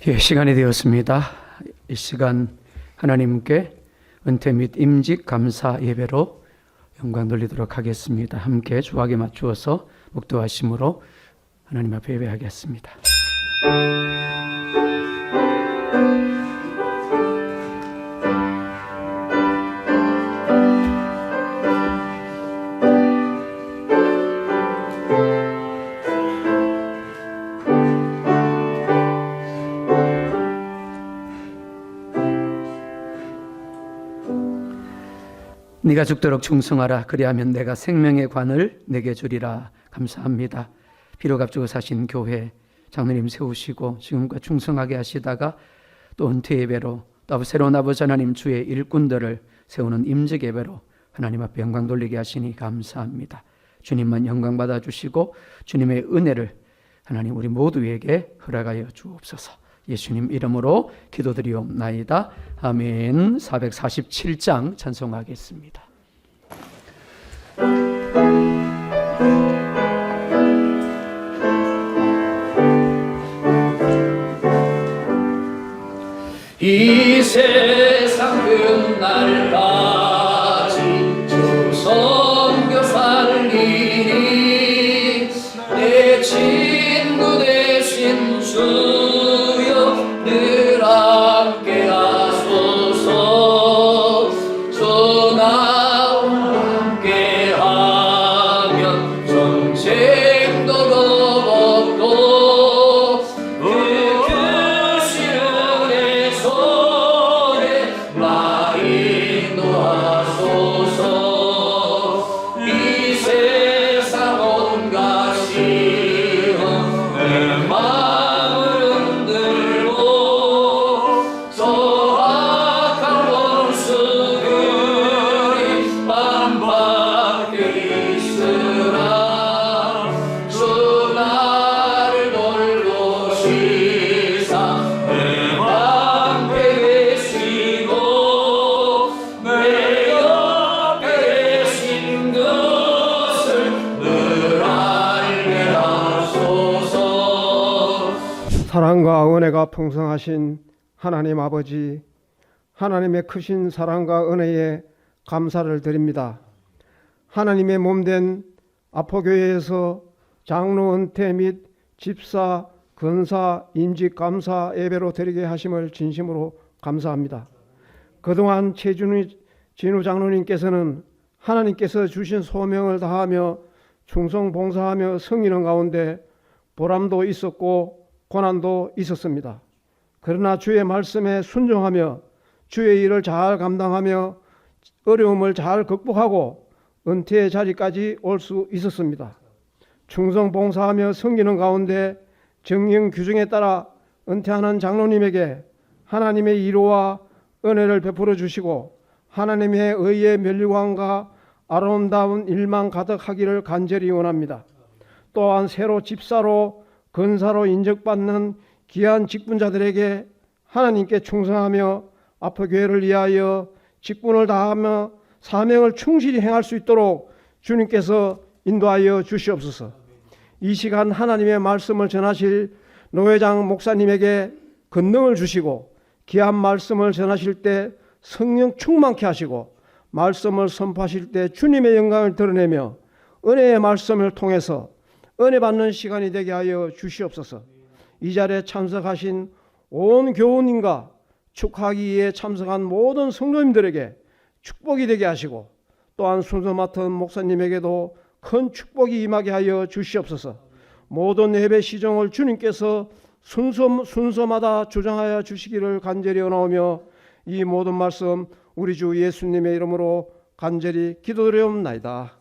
예, 시간이 되었습니다. 이 시간 하나님께 은퇴 및 임직 감사 예배로 영광 돌리도록 하겠습니다. 함께 주악에 맞추어서 묵도하심으로 하나님 앞에 예배하겠습니다. 네가 죽도록 충성하라. 그리하면 내가 생명의 관을 내게 주리라. 감사합니다. 비록 앞두고 사신 교회 장로님 세우시고 지금과 충성하게 하시다가 또 은퇴 예배로 또 새로운 아버지 하나님 주의 일꾼들을 세우는 임직 예배로 하나님 앞에 영광 돌리게 하시니 감사합니다. 주님만 영광 받아주시고 주님의 은혜를 하나님 우리 모두에게 허락하여 주옵소서. 예수님 이름으로 기도드리옵나이다. 아멘. 447장 찬송하겠습니다. 이 세상 끝날까지 주 선교 살리니 내 친구 되신 주여 늘 함께 하소서. 주 나와 함께 하면 전쟁도 겁없고 그 크신 은혜 손에 나 인도하소서. 이 세상 온갖 시험 내 마음을 흔들고 소악한 원수들이 반박해 있으나 주 나를 돌보시사 내 방패 되시고 내 옆에 계신 것을 늘 알게 하소서. 사랑과 은혜가 풍성하신 하나님 아버지, 하나님의 크신 사랑과 은혜에 감사를 드립니다. 하나님의 몸된 아포교회에서 장로 은퇴 및 집사, 근사, 임직 감사 예배로 드리게 하심을 진심으로 감사합니다. 그동안 진우 장로님께서는 하나님께서 주신 소명을 다하며 충성 봉사하며 섬기는 가운데 보람도 있었고 고난도 있었습니다. 그러나 주의 말씀에 순종하며 주의 일을 잘 감당하며 어려움을 잘 극복하고 은퇴의 자리까지 올 수 있었습니다. 충성 봉사하며 섬기는 가운데 정령 규정에 따라 은퇴하는 장로님에게 하나님의 위로와 은혜를 베풀어 주시고 하나님의 의의 면류관과 아름다운 일만 가득하기를 간절히 원합니다. 또한 새로 집사로 근사로 인정받는 귀한 직분자들에게 하나님께 충성하며 아포교회를 위하여 직분을 다하며 사명을 충실히 행할 수 있도록 주님께서 인도하여 주시옵소서. 이 시간 하나님의 말씀을 전하실 노회장 목사님에게 권능을 주시고 귀한 말씀을 전하실 때 성령 충만케 하시고 말씀을 선포하실 때 주님의 영광을 드러내며 은혜의 말씀을 통해서 은혜 받는 시간이 되게 하여 주시옵소서. 이 자리에 참석하신 온 교우님과 축하하기에 참석한 모든 성도님들에게 축복이 되게 하시고 또한 순서 맡은 목사님에게도 큰 축복이 임하게 하여 주시옵소서. 모든 예배 시정을 주님께서 순서마다 조정하여 주시기를 간절히 원하오며 이 모든 말씀 우리 주 예수님의 이름으로 간절히 기도드리옵나이다.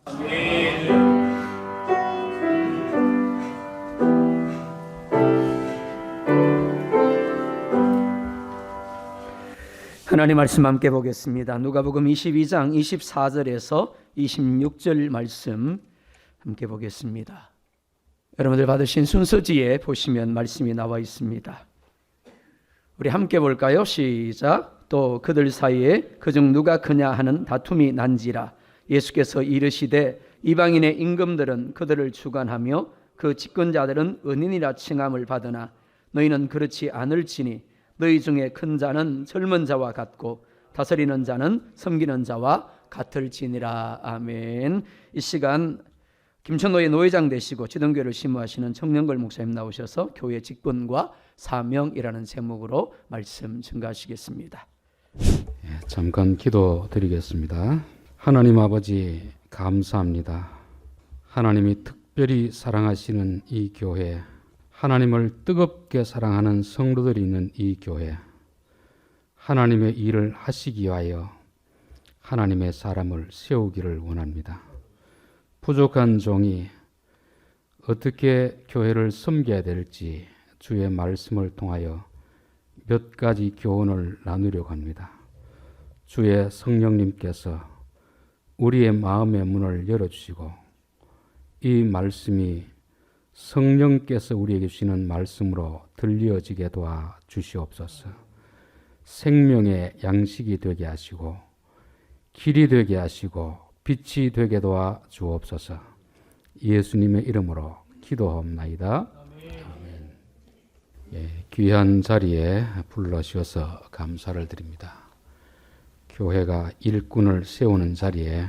하나님 말씀 함께 보겠습니다. 누가복음 22장 24절에서 26절 말씀 함께 보겠습니다. 여러분들 받으신 순서지에 보시면 말씀이 나와 있습니다. 우리 함께 볼까요? 시작. 또 그들 사이에 그중 누가 크냐 하는 다툼이 난지라 예수께서 이르시되 이방인의 임금들은 그들을 주관하며 그 집권자들은 은인이라 칭함을 받으나 너희는 그렇지 않을지니 너희 중에 큰 자는 젊은 자와 같고 다스리는 자는 섬기는 자와 같을지니라. 아멘. 이 시간 김천노예 노회장 되시고 지동교회를 심무하시는 정영걸 목사님 나오셔서 교회 직분과 사명이라는 제목으로 말씀 증가하시겠습니다. 잠깐 기도드리겠습니다. 하나님 아버지 감사합니다. 하나님이 특별히 사랑하시는 이 교회, 하나님을 뜨겁게 사랑하는 성도들이 있는 이 교회, 하나님의 일을 하시기 위하여 하나님의 사람을 세우기를 원합니다. 부족한 종이 어떻게 교회를 섬겨야 될지 주의 말씀을 통하여 몇 가지 교훈을 나누려고 합니다. 주의 성령님께서 우리의 마음의 문을 열어주시고 이 말씀이 성령께서 우리에게 주시는 말씀으로 들려지게 도와 주시옵소서. 생명의 양식이 되게 하시고 길이 되게 하시고 빛이 되게 도와 주옵소서. 예수님의 이름으로 기도하옵나이다. 아멘. 귀한 자리에 불러주셔서 감사를 드립니다. 교회가 일꾼을 세우는 자리에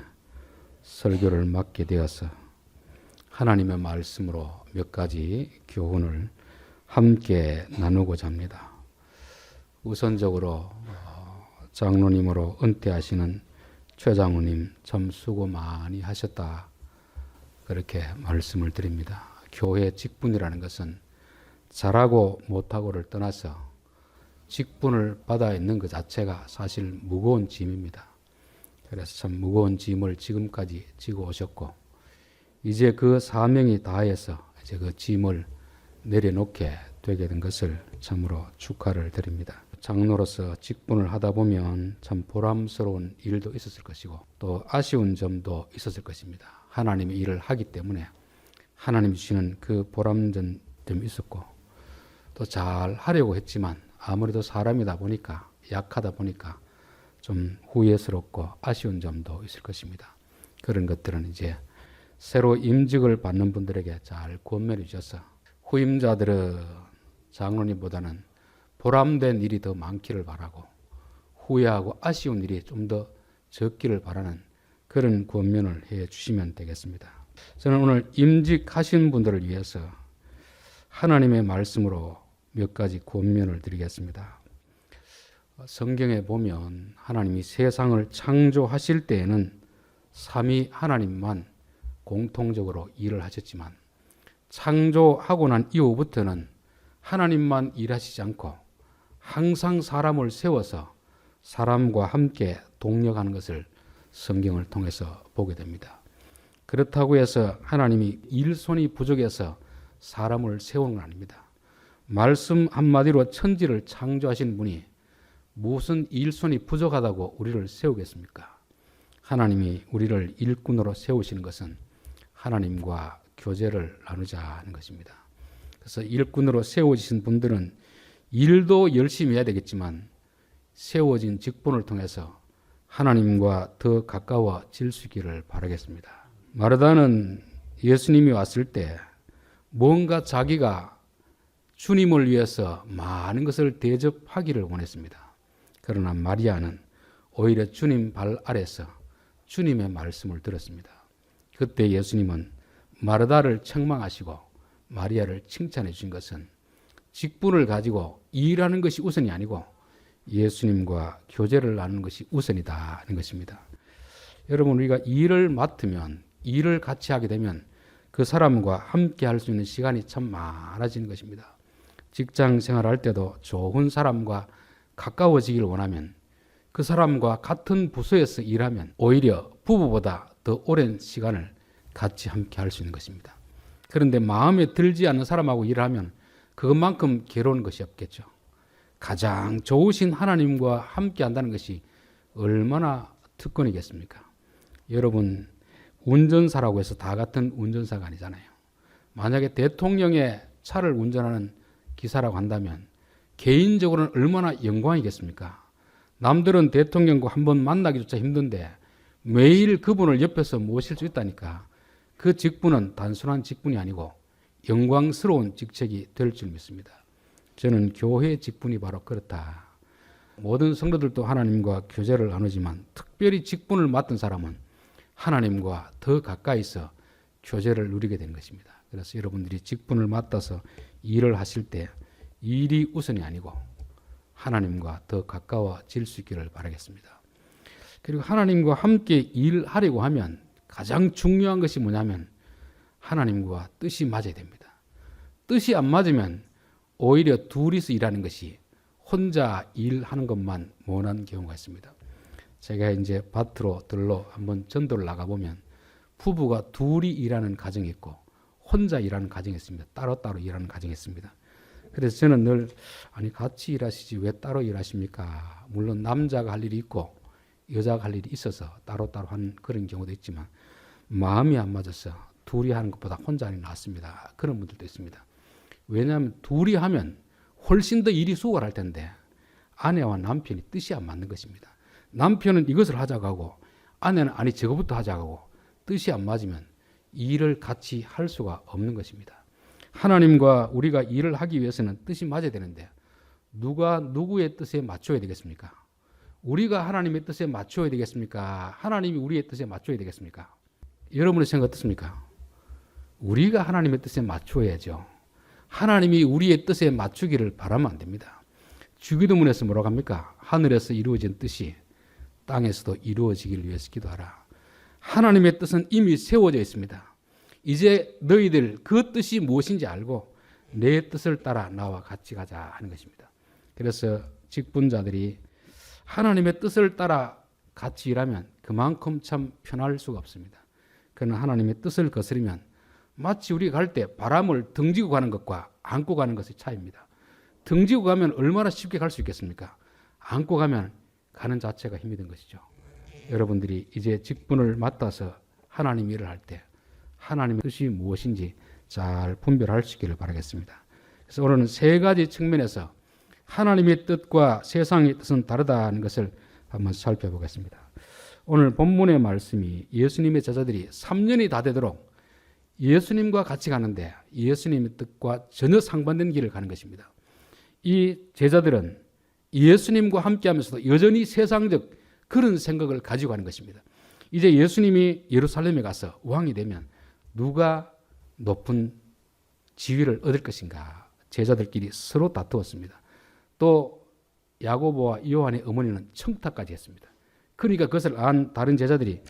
설교를 맡게 되어서 하나님의 말씀으로 몇 가지 교훈을 함께 나누고자 합니다. 우선적으로 장로님으로 은퇴하시는 최 장로님 참 수고 많이 하셨다, 그렇게 말씀을 드립니다. 교회 직분이라는 것은 잘하고 못하고를 떠나서 직분을 받아 있는 것 자체가 사실 무거운 짐입니다. 그래서 참 무거운 짐을 지금까지 지고 오셨고 이제 그 사명이 다해서 이제 그 짐을 내려놓게 되게 된 것을 참으로 축하를 드립니다. 장로로서 직분을 하다 보면 참 보람스러운 일도 있었을 것이고 또 아쉬운 점도 있었을 것입니다. 하나님의 일을 하기 때문에 하나님이 주시는 그 보람된 점이 있었고 또 잘 하려고 했지만 아무래도 사람이다 보니까 약하다 보니까 좀 후회스럽고 아쉬운 점도 있을 것입니다. 그런 것들은 이제 새로 임직을 받는 분들에게 잘 권면해 주셔서 후임자들은 장로님보다는 보람된 일이 더 많기를 바라고 후회하고 아쉬운 일이 좀 더 적기를 바라는 그런 권면을 해 주시면 되겠습니다. 저는 오늘 임직하신 분들을 위해서 하나님의 말씀으로 몇 가지 권면을 드리겠습니다. 성경에 보면 하나님이 세상을 창조하실 때에는 삼위 하나님만 공통적으로 일을 하셨지만 창조하고 난 이후부터는 하나님만 일하시지 않고 항상 사람을 세워서 사람과 함께 동력하는 것을 성경을 통해서 보게 됩니다. 그렇다고 해서 하나님이 일손이 부족해서 사람을 세우는 건 아닙니다. 말씀 한마디로 천지를 창조하신 분이 무슨 일손이 부족하다고 우리를 세우겠습니까? 하나님이 우리를 일꾼으로 세우시는 것은 하나님과 교제를 나누자 하는 것입니다. 그래서 일꾼으로 세워지신 분들은 일도 열심히 해야 되겠지만 세워진 직분을 통해서 하나님과 더 가까워질 수 있기를 바라겠습니다. 마르다는 예수님이 왔을 때 뭔가 자기가 주님을 위해서 많은 것을 대접하기를 원했습니다. 그러나 마리아는 오히려 주님 발 아래서 주님의 말씀을 들었습니다. 그때 예수님은 마르다를 책망하시고 마리아를 칭찬해 주신 것은 직분을 가지고 일하는 것이 우선이 아니고 예수님과 교제를 나누는 것이 우선이다 하는 것입니다. 여러분, 우리가 일을 맡으면 일을 같이 하게 되면 그 사람과 함께 할 수 있는 시간이 참 많아지는 것입니다. 직장 생활할 때도 좋은 사람과 가까워지기를 원하면 그 사람과 같은 부서에서 일하면 오히려 부부보다 더 오랜 시간을 같이 함께 할 수 있는 것입니다. 그런데 마음에 들지 않는 사람하고 일하면 그것만큼 괴로운 것이 없겠죠. 가장 좋으신 하나님과 함께 한다는 것이 얼마나 특권이겠습니까? 여러분, 운전사라고 해서 다 같은 운전사가 아니잖아요. 만약에 대통령의 차를 운전하는 기사라고 한다면 개인적으로는 얼마나 영광이겠습니까? 남들은 대통령과 한번 만나기조차 힘든데 매일 그분을 옆에서 모실 수 있다니까 그 직분은 단순한 직분이 아니고 영광스러운 직책이 될 줄 믿습니다. 저는 교회의 직분이 바로 그렇다. 모든 성도들도 하나님과 교제를 나누지만 특별히 직분을 맡은 사람은 하나님과 더 가까이서 교제를 누리게 되는 것입니다. 그래서 여러분들이 직분을 맡아서 일을 하실 때 일이 우선이 아니고 하나님과 더 가까워질 수 있기를 바라겠습니다. 그리고 하나님과 함께 일하려고 하면 가장 중요한 것이 뭐냐면 하나님과 뜻이 맞아야 됩니다. 뜻이 안 맞으면 오히려 둘이서 일하는 것이 혼자 일하는 것만 원하는 경우가 있습니다. 제가 이제 밭으로 들러 한번 전도를 나가보면 부부가 둘이 일하는 가정이 있고 혼자 일하는 가정이 있습니다. 따로따로 일하는 가정이 있습니다. 그래서 저는 늘 아니 같이 일하시지 왜 따로 일하십니까? 물론 남자가 할 일이 있고 여자가 할 일이 있어서 따로따로 하는 그런 경우도 있지만 마음이 안 맞아서 둘이 하는 것보다 혼자 하는 게 낫습니다. 그런 분들도 있습니다. 왜냐하면 둘이 하면 훨씬 더 일이 수월할 텐데 아내와 남편이 뜻이 안 맞는 것입니다. 남편은 이것을 하자고 하고 아내는 아니 저거부터 하자고 하고 뜻이 안 맞으면 일을 같이 할 수가 없는 것입니다. 하나님과 우리가 일을 하기 위해서는 뜻이 맞아야 되는데 누가 누구의 뜻에 맞춰야 되겠습니까? 우리가 하나님의 뜻에 맞춰야 되겠습니까? 하나님이 우리의 뜻에 맞춰야 되겠습니까? 여러분의 생각 어떻습니까? 우리가 하나님의 뜻에 맞춰야죠. 하나님이 우리의 뜻에 맞추기를 바라면 안 됩니다. 주기도문에서 뭐라고 합니까? 하늘에서 이루어진 뜻이 땅에서도 이루어지기를 위해서 기도하라. 하나님의 뜻은 이미 세워져 있습니다. 이제 너희들 그 뜻이 무엇인지 알고 내 뜻을 따라 나와 같이 가자 하는 것입니다. 그래서 직분자들이 하나님의 뜻을 따라 같이 일하면 그만큼 참 편할 수가 없습니다. 그러나 하나님의 뜻을 거스르면 마치 우리가 갈 때 바람을 등지고 가는 것과 안고 가는 것의 차이입니다. 등지고 가면 얼마나 쉽게 갈 수 있겠습니까? 안고 가면 가는 자체가 힘이 든 것이죠. 여러분들이 이제 직분을 맡아서 하나님 일을 할 때 하나님의 뜻이 무엇인지 잘 분별할 수 있기를 바라겠습니다. 그래서 오늘은 세 가지 측면에서 하나님의 뜻과 세상의 뜻은 다르다는 것을 한번 살펴보겠습니다. 오늘 본문의 말씀이 예수님의 제자들이 3년이 다 되도록 예수님과 같이 가는데 예수님의 뜻과 전혀 상반된 길을 가는 것입니다. 이 제자들은 예수님과 함께 하면서도 여전히 세상적 그런 생각을 가지고 가는 것입니다. 이제 예수님이 예루살렘에 가서 왕이 되면 누가 높은 지위를 얻을 것인가? 제자들끼리 서로 다투었습니다. 또 야고보와 요한의 어머니는 청탁까지 했습니다. 그러니까 그것을 안 다른 제자들이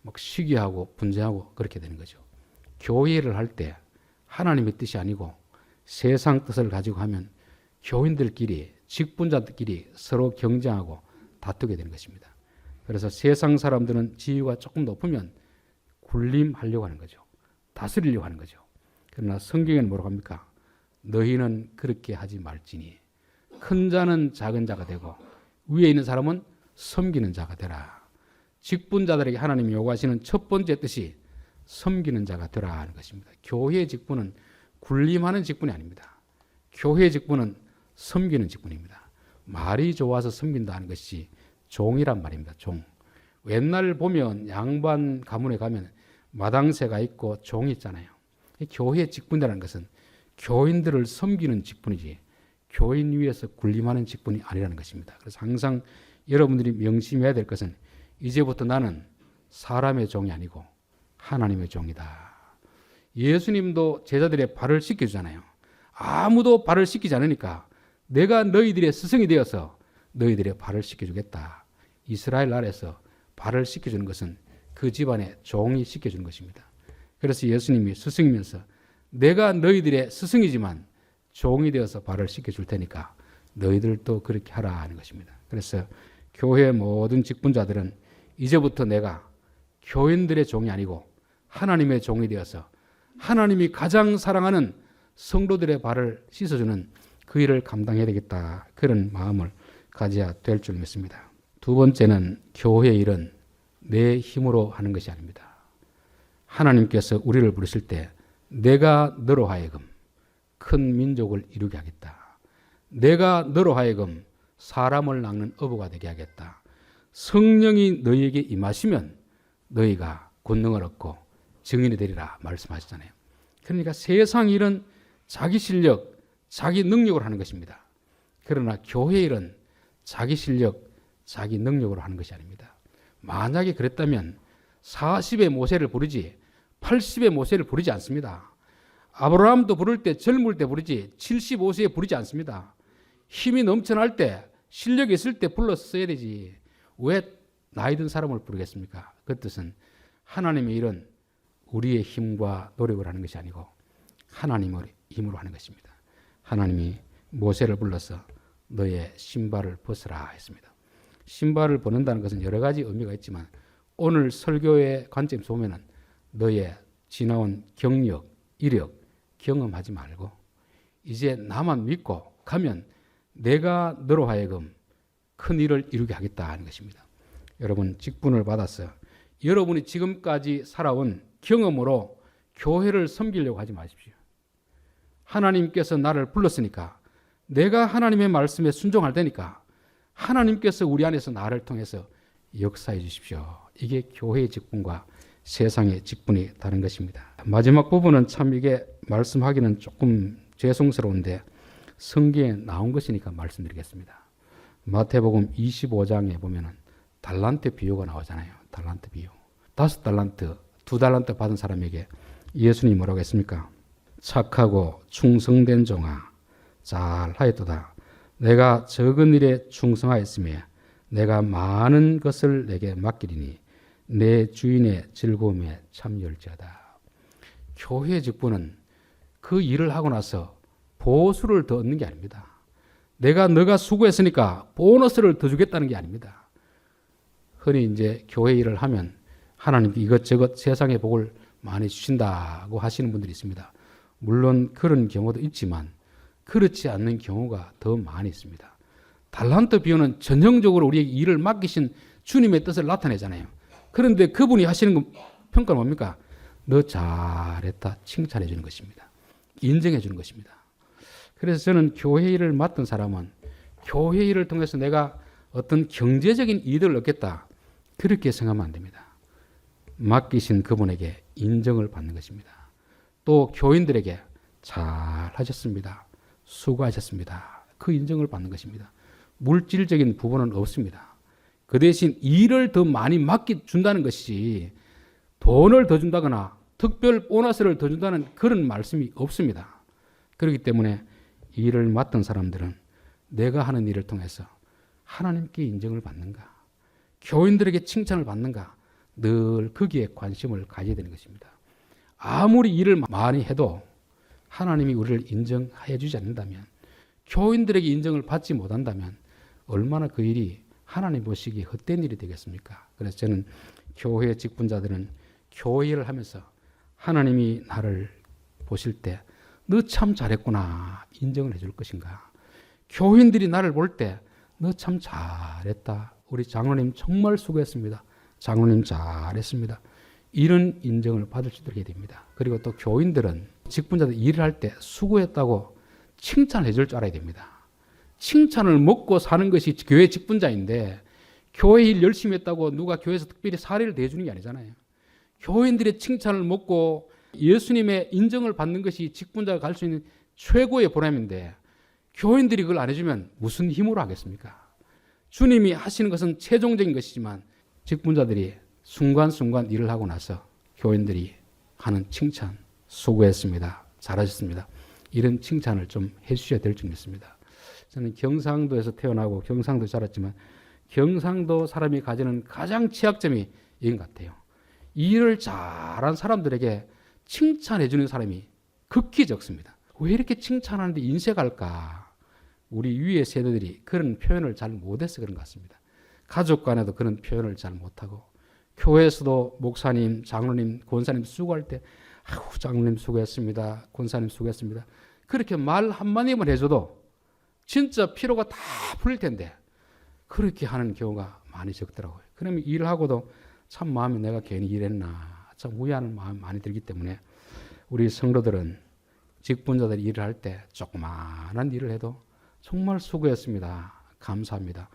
막 시기하고 분쟁하고 그렇게 되는 거죠. 교회를 할 때 하나님의 뜻이 아니고 세상 뜻을 가지고 하면 교인들끼리 직분자들끼리 서로 경쟁하고 다투게 되는 것입니다. 그래서 세상 사람들은 지위가 조금 높으면 군림하려고 하는 거죠. 다스리려고 하는 거죠. 그러나 성경에는 뭐라고 합니까? 너희는 그렇게 하지 말지니 큰 자는 작은 자가 되고 위에 있는 사람은 섬기는 자가 되라. 직분자들에게 하나님이 요구하시는 첫 번째 뜻이 섬기는 자가 되라 하는 것입니다. 교회의 직분은 군림하는 직분이 아닙니다. 교회의 직분은 섬기는 직분입니다. 말이 좋아서 섬긴다는 것이 종이란 말입니다. 종. 옛날 보면 양반 가문에 가면 마당새가 있고 종이 있잖아요. 교회의 직분이라는 것은 교인들을 섬기는 직분이지 교인 위에서 군림하는 직분이 아니라는 것입니다. 그래서 항상 여러분들이 명심해야 될 것은 이제부터 나는 사람의 종이 아니고 하나님의 종이다. 예수님도 제자들의 발을 씻겨주잖아요. 아무도 발을 씻기지 않으니까 내가 너희들의 스승이 되어서 너희들의 발을 씻겨주겠다. 이스라엘 나라에서 발을 씻겨주는 것은 그 집안의 종이 씻겨주는 것입니다. 그래서 예수님이 스승이면서 내가 너희들의 스승이지만 종이 되어서 발을 씻겨줄 테니까 너희들도 그렇게 하라 하는 것입니다. 그래서 교회의 모든 직분자들은 이제부터 내가 교인들의 종이 아니고 하나님의 종이 되어서 하나님이 가장 사랑하는 성도들의 발을 씻어주는 그 일을 감당해야 되겠다. 그런 마음을 가져야 될 줄 믿습니다. 두 번째는 교회의 일은 내 힘으로 하는 것이 아닙니다. 하나님께서 우리를 부르실 때 내가 너로 하여금 큰 민족을 이루게 하겠다. 내가 너로 하여금 사람을 낚는 어부가 되게 하겠다. 성령이 너희에게 임하시면 너희가 권능을 얻고 증인이 되리라 말씀하시잖아요. 그러니까 세상 일은 자기 실력, 자기 능력으로 하는 것입니다. 그러나 교회 일은 자기 실력, 자기 능력으로 하는 것이 아닙니다. 만약에 그랬다면 40의 모세를 부르지 80의 모세를 부르지 않습니다. 아브라함도 부를 때 젊을 때 부르지 75세에 부르지 않습니다. 힘이 넘쳐날 때, 실력이 있을 때 불렀어야 되지. 왜 나이 든 사람을 부르겠습니까? 그 뜻은 하나님의 일은 우리의 힘과 노력을 하는 것이 아니고 하나님의 힘으로 하는 것입니다. 하나님이 모세를 불러서 너의 신발을 벗으라 했습니다. 신발을 벗는다는 것은 여러 가지 의미가 있지만 오늘 설교의 관점에서 보면 너의 지나온 경력, 이력, 경험하지 말고 이제 나만 믿고 가면 내가 너로 하여금 큰 일을 이루게 하겠다 하는 것입니다. 여러분 직분을 받아서 여러분이 지금까지 살아온 경험으로 교회를 섬기려고 하지 마십시오. 하나님께서 나를 불렀으니까 내가 하나님의 말씀에 순종할 테니까 하나님께서 우리 안에서 나를 통해서 역사해 주십시오. 이게 교회의 직분과 세상의 직분이 다른 것입니다. 마지막 부분은 참 이게 말씀하기는 조금 죄송스러운데 성경에 나온 것이니까 말씀드리겠습니다. 마태복음 25장에 보면은 달란트 비유가 나오잖아요. 달란트 비유. 5달란트, 2달란트 받은 사람에게 예수님이 뭐라고 했습니까? 착하고 충성된 종아, 잘하였도다. 내가 적은 일에 충성하였으며 내가 많은 것을 내게 맡기리니 내 주인의 즐거움에 참여할지어다. 교회의 직분은 그 일을 하고 나서 보수를 더 얻는 게 아닙니다. 너가 수고했으니까 보너스를 더 주겠다는 게 아닙니다. 흔히 이제 교회 일을 하면 하나님께 이것저것 세상의 복을 많이 주신다고 하시는 분들이 있습니다. 물론 그런 경우도 있지만 그렇지 않는 경우가 더 많이 있습니다. 달란트 비유는 전형적으로 우리에게 일을 맡기신 주님의 뜻을 나타내잖아요. 그런데 그분이 하시는 평가는 뭡니까? 너 잘했다 칭찬해 주는 것입니다. 인정해 주는 것입니다. 그래서 저는 교회 일을 맡은 사람은 교회 일을 통해서 내가 어떤 경제적인 이득을 얻겠다 그렇게 생각하면 안 됩니다. 맡기신 그분에게 인정을 받는 것입니다. 또 교인들에게 잘하셨습니다. 수고하셨습니다. 그 인정을 받는 것입니다. 물질적인 부분은 없습니다. 그 대신 일을 더 많이 맡겨준다는 것이 돈을 더 준다거나 특별 보너스를 더 준다는 그런 말씀이 없습니다. 그렇기 때문에 일을 맡은 사람들은 내가 하는 일을 통해서 하나님께 인정을 받는가, 교인들에게 칭찬을 받는가, 늘 거기에 관심을 가져야 되는 것입니다. 아무리 일을 많이 해도 하나님이 우리를 인정해 주지 않는다면, 교인들에게 인정을 받지 못한다면 얼마나 그 일이 하나님 보시기에 헛된 일이 되겠습니까? 그래서 저는 교회 직분자들은 교회 일을 하면서 하나님이 나를 보실 때 너 참 잘했구나 인정을 해줄 것인가, 교인들이 나를 볼 때 너 참 잘했다, 우리 장로님 정말 수고했습니다, 장로님 잘했습니다, 이런 인정을 받을 수 있게 됩니다. 그리고 또 교인들은 직분자들 일을 할 때 수고했다고 칭찬해 줄 줄 알아야 됩니다. 칭찬을 먹고 사는 것이 교회 직분자인데 교회 일 열심히 했다고 누가 교회에서 특별히 사례를 대주는 게 아니잖아요. 교인들의 칭찬을 먹고 예수님의 인정을 받는 것이 직분자가 갈 수 있는 최고의 보람인데 교인들이 그걸 안 해주면 무슨 힘으로 하겠습니까? 주님이 하시는 것은 최종적인 것이지만 직분자들이 순간순간 일을 하고 나서 교인들이 하는 칭찬, 수고했습니다, 잘하셨습니다, 이런 칭찬을 좀 해주셔야 될 줄 믿습니다. 저는 경상도에서 태어나고 경상도 자랐지만 경상도 사람이 가지는 가장 취약점이 이런 것 같아요. 일을 잘한 사람들에게 칭찬해 주는 사람이 극히 적습니다. 왜 이렇게 칭찬하는데 인색할까? 우리 위의 세대들이 그런 표현을 잘 못해서 그런 것 같습니다. 가족 간에도 그런 표현을 잘 못하고 교회에서도 목사님, 장로님, 권사님 수고할 때 아우 장로님 수고했습니다, 권사님 수고했습니다, 그렇게 말 한마디만 해줘도 진짜 피로가 다 풀릴 텐데 그렇게 하는 경우가 많이 적더라고요. 그러면 일을 하고도 참 마음이 내가 괜히 일했나 참 후회하는 마음이 많이 들기 때문에 우리 성도들은 직분자들이 일을 할 때 조그마한 일을 해도 정말 수고했습니다, 감사합니다,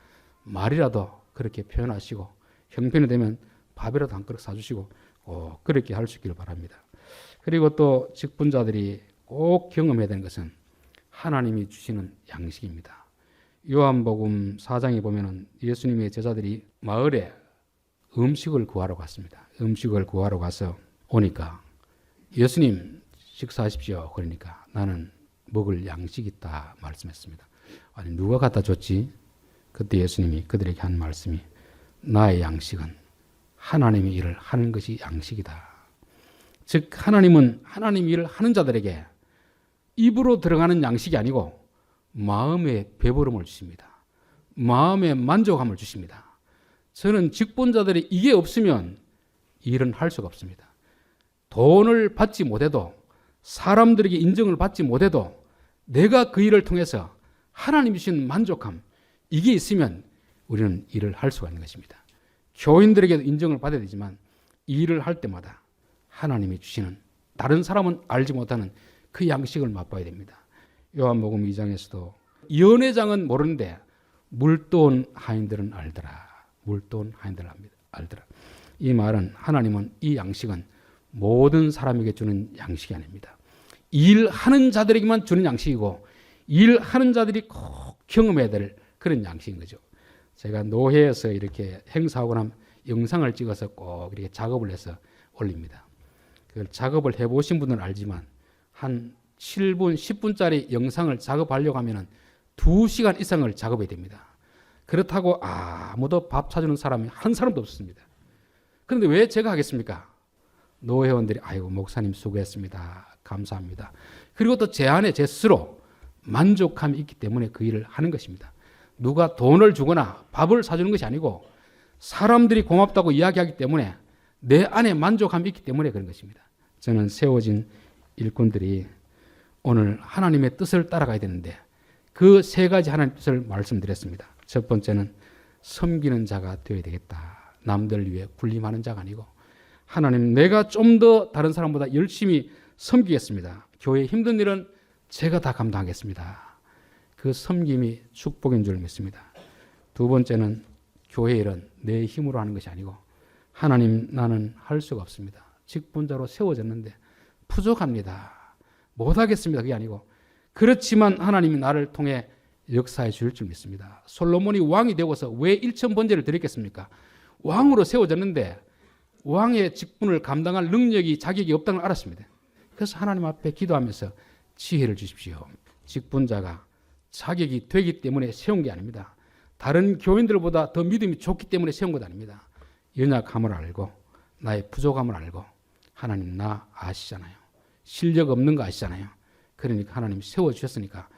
말이라도 그렇게 표현하시고 형편이 되면 밥이라도 한 그릇 사주시고 그렇게 할 수 있기를 바랍니다. 그리고 또 직분자들이 꼭 경험해야 되는 것은 하나님이 주시는 양식입니다. 요한복음 4장에 보면은 예수님의 제자들이 마을에 음식을 구하러 갔습니다. 음식을 구하러 가서 오니까 예수님 식사하십시오. 그러니까 나는 먹을 양식이 있다 말씀했습니다. 아니 누가 갖다 줬지? 그때 예수님이 그들에게 한 말씀이 나의 양식은 하나님의 일을 하는 것이 양식이다. 즉 하나님은 하나님 일을 하는 자들에게 입으로 들어가는 양식이 아니고 마음의 배부름을 주십니다. 마음의 만족함을 주십니다. 저는 직분자들이 이게 없으면 일은 할 수가 없습니다. 돈을 받지 못해도 사람들에게 인정을 받지 못해도 내가 그 일을 통해서 하나님이 주신 만족함 이게 있으면 우리는 일을 할 수가 있는 것입니다. 교인들에게도 인정을 받아야 되지만 일을 할 때마다 하나님이 주시는 다른 사람은 알지 못하는 그 양식을 맛봐야 됩니다. 요한복음 2장에서도 연회장은 모르는데 물도온 하인들은 알더라. 물도온 하인들은 알더라. 이 말은 하나님은 이 양식은 모든 사람에게 주는 양식이 아닙니다. 일하는 자들에게만 주는 양식이고 일하는 자들이 꼭 경험해야 될 그런 양식인 거죠. 제가 노회에서 이렇게 행사하고 나면 영상을 찍어서 꼭 이렇게 작업을 해서 올립니다. 그걸 작업을 해보신 분은 알지만 한 7분, 10분짜리 영상을 작업하려고 하면 2시간 이상을 작업해야 됩니다. 그렇다고 아무도 밥 사주는 사람이 한 사람도 없습니다. 그런데 왜 제가 하겠습니까? 노회원들이 아이고 목사님 수고했습니다. 감사합니다. 그리고 또 제 안에 제 스스로 만족감이 있기 때문에 그 일을 하는 것입니다. 누가 돈을 주거나 밥을 사주는 것이 아니고 사람들이 고맙다고 이야기하기 때문에 내 안에 만족감이 있기 때문에 그런 것입니다. 저는 세워진 일꾼들이 오늘 하나님의 뜻을 따라가야 되는데 그 3가지 하나님의 뜻을 말씀드렸습니다. 첫 번째는 섬기는 자가 되어야 되겠다. 남들 위해 군림하는 자가 아니고 하나님 내가 좀 더 다른 사람보다 열심히 섬기겠습니다. 교회 힘든 일은 제가 다 감당하겠습니다. 그 섬김이 축복인 줄 믿습니다. 두 번째는 교회 일은 내 힘으로 하는 것이 아니고 하나님 나는 할 수가 없습니다. 직분자로 세워졌는데 부족합니다. 못하겠습니다. 그게 아니고 그렇지만 하나님이 나를 통해 역사해 주실 줄 믿습니다. 솔로몬이 왕이 되고서 왜 1,000번제를 드렸겠습니까? 왕으로 세워졌는데 왕의 직분을 감당할 능력이 자격이 없다는 걸 알았습니다. 그래서 하나님 앞에 기도하면서 지혜를 주십시오. 직분자가 자격이 되기 때문에 세운 게 아닙니다. 다른 교인들보다 더 믿음이 좋기 때문에 세운 것 아닙니다. 연약함을 알고 나의 부족함을 알고 하나님 나 아시잖아요. 실력 없는 거 아시잖아요. 그러니까 하나님 세워주셨으니까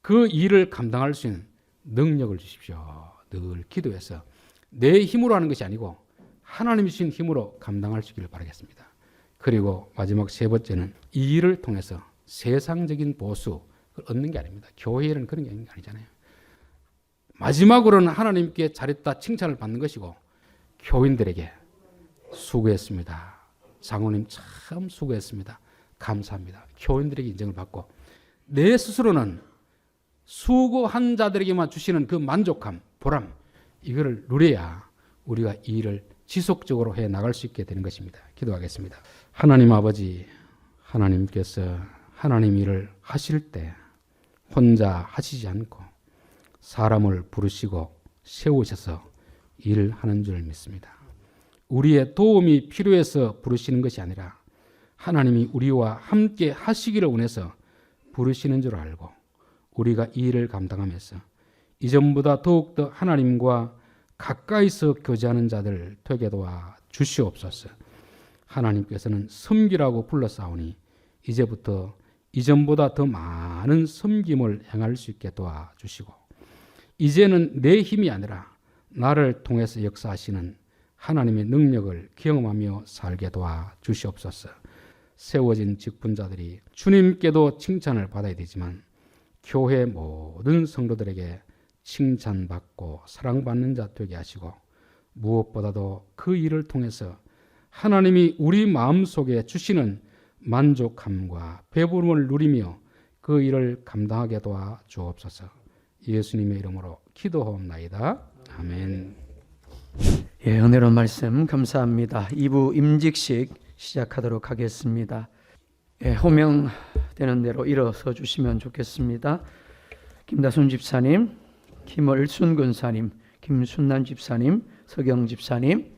그 일을 감당할 수 있는 능력을 주십시오. 늘 기도해서 내 힘으로 하는 것이 아니고 하나님이 주신 힘으로 감당할 수 있기를 바라겠습니다. 그리고 마지막 3번째는 이 일을 통해서 세상적인 보수 얻는 게 아닙니다. 교회 일은 그런 게 아니잖아요. 마지막으로는 하나님께 잘했다 칭찬을 받는 것이고 교인들에게 수고했습니다. 장로님 참 수고했습니다. 감사합니다. 교인들에게 인정을 받고 내 스스로는 수고한 자들에게만 주시는 그 만족감, 보람 이거를 누려야 우리가 이 일을 지속적으로 해 나갈 수 있게 되는 것입니다. 기도하겠습니다. 하나님 아버지, 하나님께서 하나님 일을 하실 때 혼자 하시지 않고 사람을 부르시고 세우셔서 일을 하는 줄 믿습니다. 우리의 도움이 필요해서 부르시는 것이 아니라 하나님이 우리와 함께 하시기를 원해서 부르시는 줄 알고 우리가 이 일을 감당하면서 이전보다 더욱더 하나님과 가까이서 교제하는 자들 되게 도와 주시옵소서. 하나님께서는 섬기라고 불러싸우니 이제부터 이전보다 더 많은 섬김을 행할 수 있게 도와주시고 이제는 내 힘이 아니라 나를 통해서 역사하시는 하나님의 능력을 경험하며 살게 도와주시옵소서. 세워진 직분자들이 주님께도 칭찬을 받아야 되지만 교회 모든 성도들에게 칭찬받고 사랑받는 자 되게 하시고 무엇보다도 그 일을 통해서 하나님이 우리 마음속에 주시는 만족함과 배부름을 누리며 그 일을 감당하게 도와 주옵소서. 예수님의 이름으로 기도하옵나이다. 아멘. 예, 은혜로운 말씀 감사합니다. 2부 임직식 시작하도록 하겠습니다. 예, 호명 되는 대로 일어서 주시면 좋겠습니다. 김다순 집사님, 김을순 권사님, 김순난 집사님, 서경 집사님,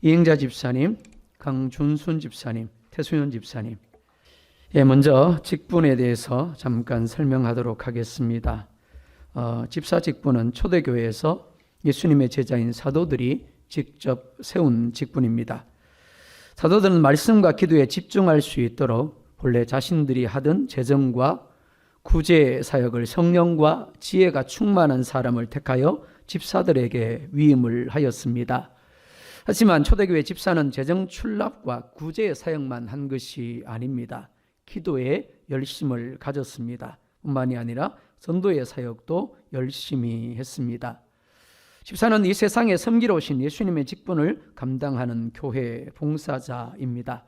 이행자 집사님, 강준순 집사님, 태수연 집사님. 먼저 직분에 대해서 잠깐 설명하도록 하겠습니다. 집사 직분은 초대교회에서 예수님의 제자인 사도들이 직접 세운 직분입니다. 사도들은 말씀과 기도에 집중할 수 있도록 본래 자신들이 하던 재정과 구제 사역을 성령과 지혜가 충만한 사람을 택하여 집사들에게 위임을 하였습니다. 하지만 초대교회 집사는 재정 출납과 구제 사역만 한 것이 아닙니다. 기도에 열심을 가졌습니다. 뿐만이 아니라 전도의 사역도 열심히 했습니다. 집사는 이 세상에 섬기러 오신 예수님의 직분을 감당하는 교회 봉사자입니다.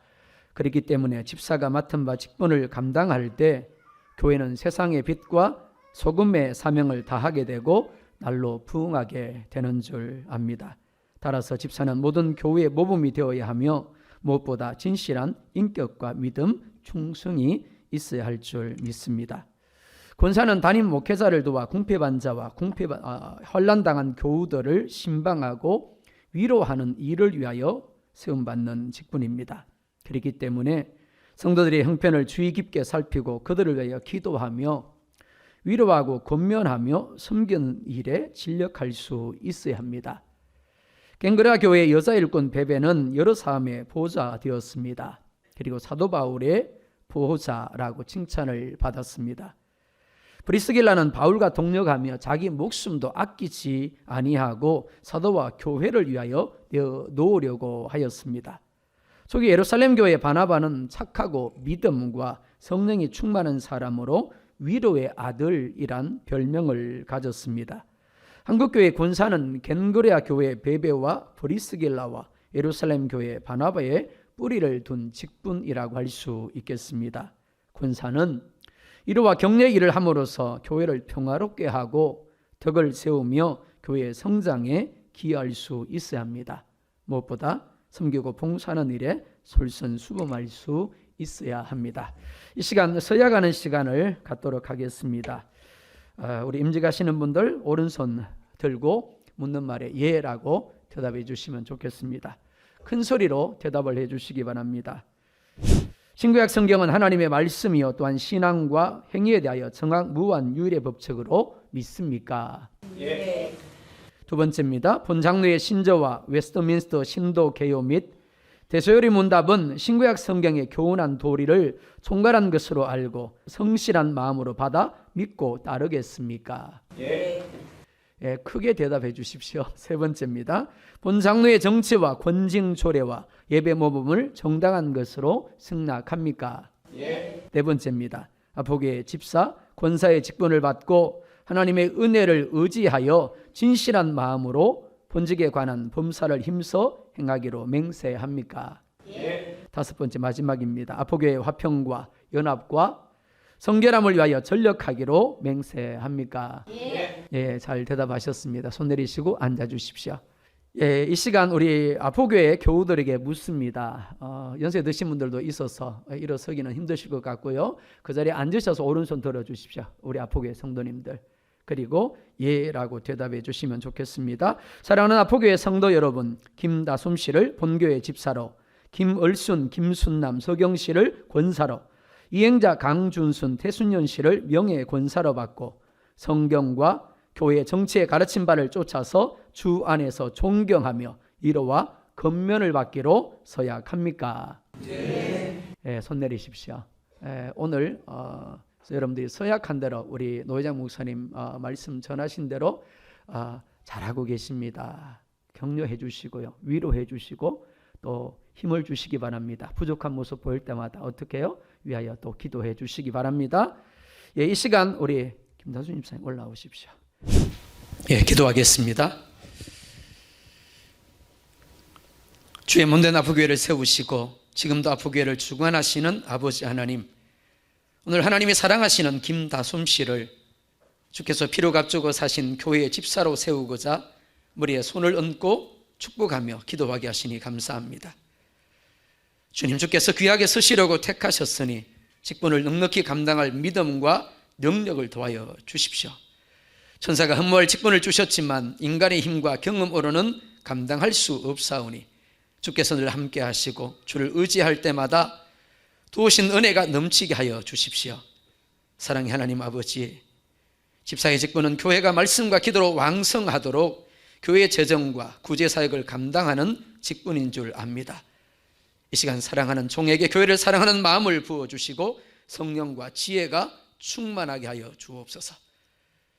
그렇기 때문에 집사가 맡은 바 직분을 감당할 때 교회는 세상의 빛과 소금의 사명을 다하게 되고 날로 부흥하게 되는 줄 압니다. 따라서 집사는 모든 교회의 모범이 되어야 하며 무엇보다 진실한 인격과 믿음, 충성이 있어야 할 줄 믿습니다. 권사는 담임 목회자를 도와 궁핍환자와 환난당한 교우들을 신방하고 위로하는 일을 위하여 세움받는 직분입니다. 그렇기 때문에 성도들의 형편을 주의 깊게 살피고 그들을 위하여 기도하며 위로하고 권면하며 섬기는 일에 진력할 수 있어야 합니다. 갱그라 교회 여자 일꾼 베베는 여러 사람의 보호자 되었습니다. 그리고 사도 바울의 보호자라고 칭찬을 받았습니다. 브리스길라는 바울과 동력하며 자기 목숨도 아끼지 아니하고 사도와 교회를 위하여 놓으려고 하였습니다. 소위 예루살렘 교회 바나바는 착하고 믿음과 성령이 충만한 사람으로 위로의 아들이란 별명을 가졌습니다. 한국교회 권사는 겐그레아 교회 베베와 브리스길라와 예루살렘 교회 바나바의 뿌리를 둔 직분이라고 할 수 있겠습니다. 권사는 위로와 격려의 일을 함으로써 교회를 평화롭게 하고 덕을 세우며 교회의 성장에 기여할 수 있어야 합니다. 무엇보다 섬기고 봉사하는 일에 솔선수범할 수 있어야 합니다. 이 시간 서약하는 시간을 갖도록 하겠습니다. 우리 임직하시는 분들 오른손 들고 묻는 말에 예라고 대답해 주시면 좋겠습니다. 큰 소리로 대답을 해 주시기 바랍니다. 신구약 성경은 하나님의 말씀이요 또한 신앙과 행위에 대하여 정확 무한 유일의 법칙으로 믿습니까? 예. 두 번째입니다. 본 장로의 신저와 웨스트민스터 신도 개요 및 대소요리 문답은 신구약 성경의 교훈한 도리를 총괄한 것으로 알고 성실한 마음으로 받아 믿고 따르겠습니까? 예. 예, 크게 대답해 주십시오. 세 번째입니다. 본 장로의 정치와 권징 조례와 예배 모범을 정당한 것으로 승낙합니까? 예. 네 번째입니다. 아포교회 집사, 권사의 직분을 받고 하나님의 은혜를 의지하여 진실한 마음으로 본직에 관한 범사를 힘써 행하기로 맹세합니까? 예. 다섯 번째 마지막입니다. 아포교회 화평과 연합과 성결함을 위하여 전력하기로 맹세합니까? 예. 예, 잘 대답하셨습니다. 손 내리시고 앉아 주십시오. 예, 이 시간 우리 아포교회 교우들에게 묻습니다. 연세 드신 분들도 있어서 일어서기는 힘드실 것 같고요. 그 자리에 앉으셔서 오른손 들어 주십시오. 우리 아포교회 성도님들. 그리고 예라고 대답해 주시면 좋겠습니다. 사랑하는 아포교회 성도 여러분, 김다솜 씨를 본교회 집사로, 김을순, 김순남, 서경 씨를 권사로, 이행자 강준순, 태순연 씨를 명예 권사로 받고 성경과 교회 정치의 가르친 바를 쫓아서 주 안에서 존경하며 위로와 권면을 받기로 서약합니까? 네. 예, 손 내리십시오. 오늘 여러분들이 서약한 대로 우리 노회장 목사님 말씀 전하신 대로 잘하고 계십니다. 격려해 주시고요. 위로해 주시고 또 힘을 주시기 바랍니다. 부족한 모습 보일 때마다 어떻게 해요? 위하여 또 기도해 주시기 바랍니다. 예, 이 시간 우리 김다순 집사님 올라오십시오. 예, 기도하겠습니다. 주의 몸된 아포교회를 세우시고 지금도 아포교회를 주관하시는 아버지 하나님, 오늘 하나님이 사랑하시는 김다솜 씨를 주께서 피로 값주고 사신 교회의 집사로 세우고자 머리에 손을 얹고 축복하며 기도하게 하시니 감사합니다. 주님, 주께서 귀하게 쓰시려고 택하셨으니 직분을 넉넉히 감당할 믿음과 능력을 도와여 주십시오. 천사가 헌무할 직분을 주셨지만 인간의 힘과 경험으로는 감당할 수 없사오니 주께서 늘 함께 하시고 주를 의지할 때마다 두으신 은혜가 넘치게 하여 주십시오. 사랑의 하나님 아버지, 집사의 직분은 교회가 말씀과 기도로 왕성하도록 교회 재정과 구제사역을 감당하는 직분인 줄 압니다. 이 시간 사랑하는 종에게 교회를 사랑하는 마음을 부어주시고 성령과 지혜가 충만하게 하여 주옵소서.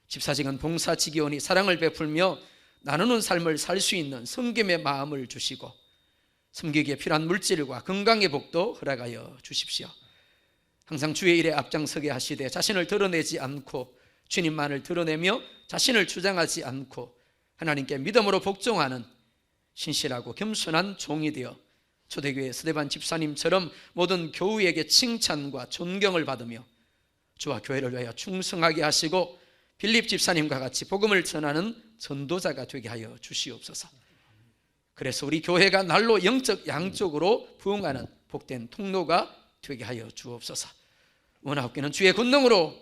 집사직은 봉사직위원이 사랑을 베풀며 나누는 삶을 살 수 있는 섬김의 마음을 주시고 섬기기에 필요한 물질과 건강의 복도 허락하여 주십시오. 항상 주의 일에 앞장서게 하시되 자신을 드러내지 않고 주님만을 드러내며 자신을 주장하지 않고 하나님께 믿음으로 복종하는 신실하고 겸손한 종이 되어 초대교회 스데반 집사님처럼 모든 교우에게 칭찬과 존경을 받으며 주와 교회를 위하여 충성하게 하시고 빌립 집사님과 같이 복음을 전하는 전도자가 되게 하여 주시옵소서. 그래서 우리 교회가 날로 영적 양쪽으로 부흥하는 복된 통로가 되게 하여 주옵소서. 원하옵기는 주의 권능으로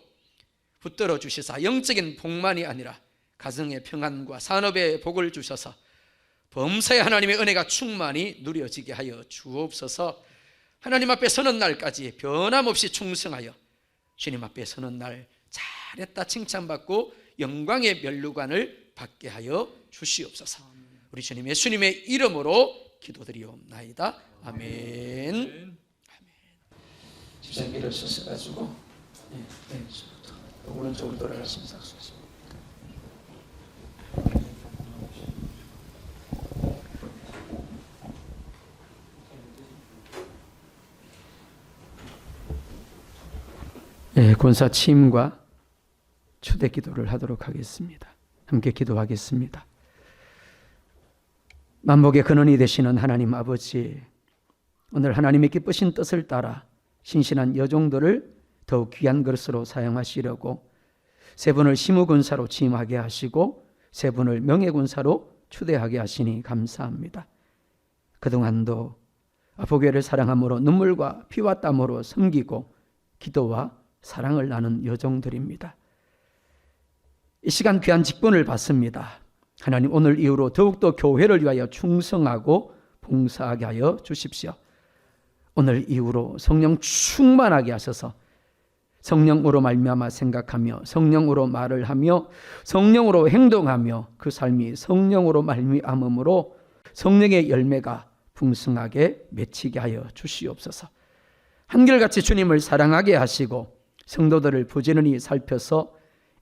붙들어 주시사 영적인 복만이 아니라 가정의 평안과 산업의 복을 주셔서 범사의 하나님의 은혜가 충만히 누려지게 하여 주옵소서. 하나님 앞에 서는 날까지 변함없이 충성하여 주님 앞에 서는 날 잘했다 칭찬받고 영광의 면류관을 받게 하여 주시옵소서. 우리 주님 예수님의 이름으로 기도드리옵나이다. 아멘. 집사님 일어서셔가지고 오른쪽으로 돌아가시면서 악수하십니다. 권사 취임과 초대 기도를 하도록 하겠습니다. 함께 기도하겠습니다. 만복의 근원이 되시는 하나님 아버지, 오늘 하나님의 기쁘신 뜻을 따라 신실한 여종들을 더욱 귀한 것으로 사용하시려고 세 분을 시무군사로 취임하게 하시고 세 분을 명예군사로 추대하게 하시니 감사합니다. 그동안도 아포교회를 사랑함으로 눈물과 피와 땀으로 섬기고 기도와 사랑을 나눈 여종들입니다. 이 시간 귀한 직분을 받습니다. 하나님, 오늘 이후로 더욱더 교회를 위하여 충성하고 봉사하게 하여 주십시오. 오늘 이후로 성령 충만하게 하셔서 성령으로 말미암아 생각하며 성령으로 말을 하며 성령으로 행동하며 그 삶이 성령으로 말미암음으로 성령의 열매가 풍성하게 맺히게 하여 주시옵소서. 한결같이 주님을 사랑하게 하시고 성도들을 부지런히 살펴서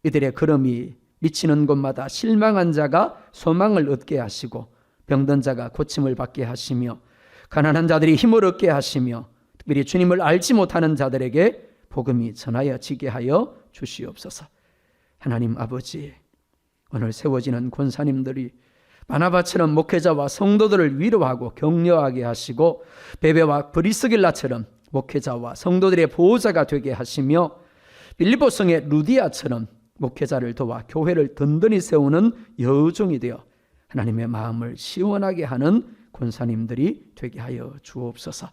이들의 걸음이 미치는 곳마다 실망한 자가 소망을 얻게 하시고 병든 자가 고침을 받게 하시며 가난한 자들이 힘을 얻게 하시며 특별히 주님을 알지 못하는 자들에게 복음이 전하여지게 하여 주시옵소서. 하나님 아버지, 오늘 세워지는 권사님들이 바나바처럼 목회자와 성도들을 위로하고 격려하게 하시고 베베와 브리스길라처럼 목회자와 성도들의 보호자가 되게 하시며 빌립보성의 루디아처럼 목회자를 도와 교회를 든든히 세우는 여종이 되어 하나님의 마음을 시원하게 하는 권사님들이 되게 하여 주옵소서.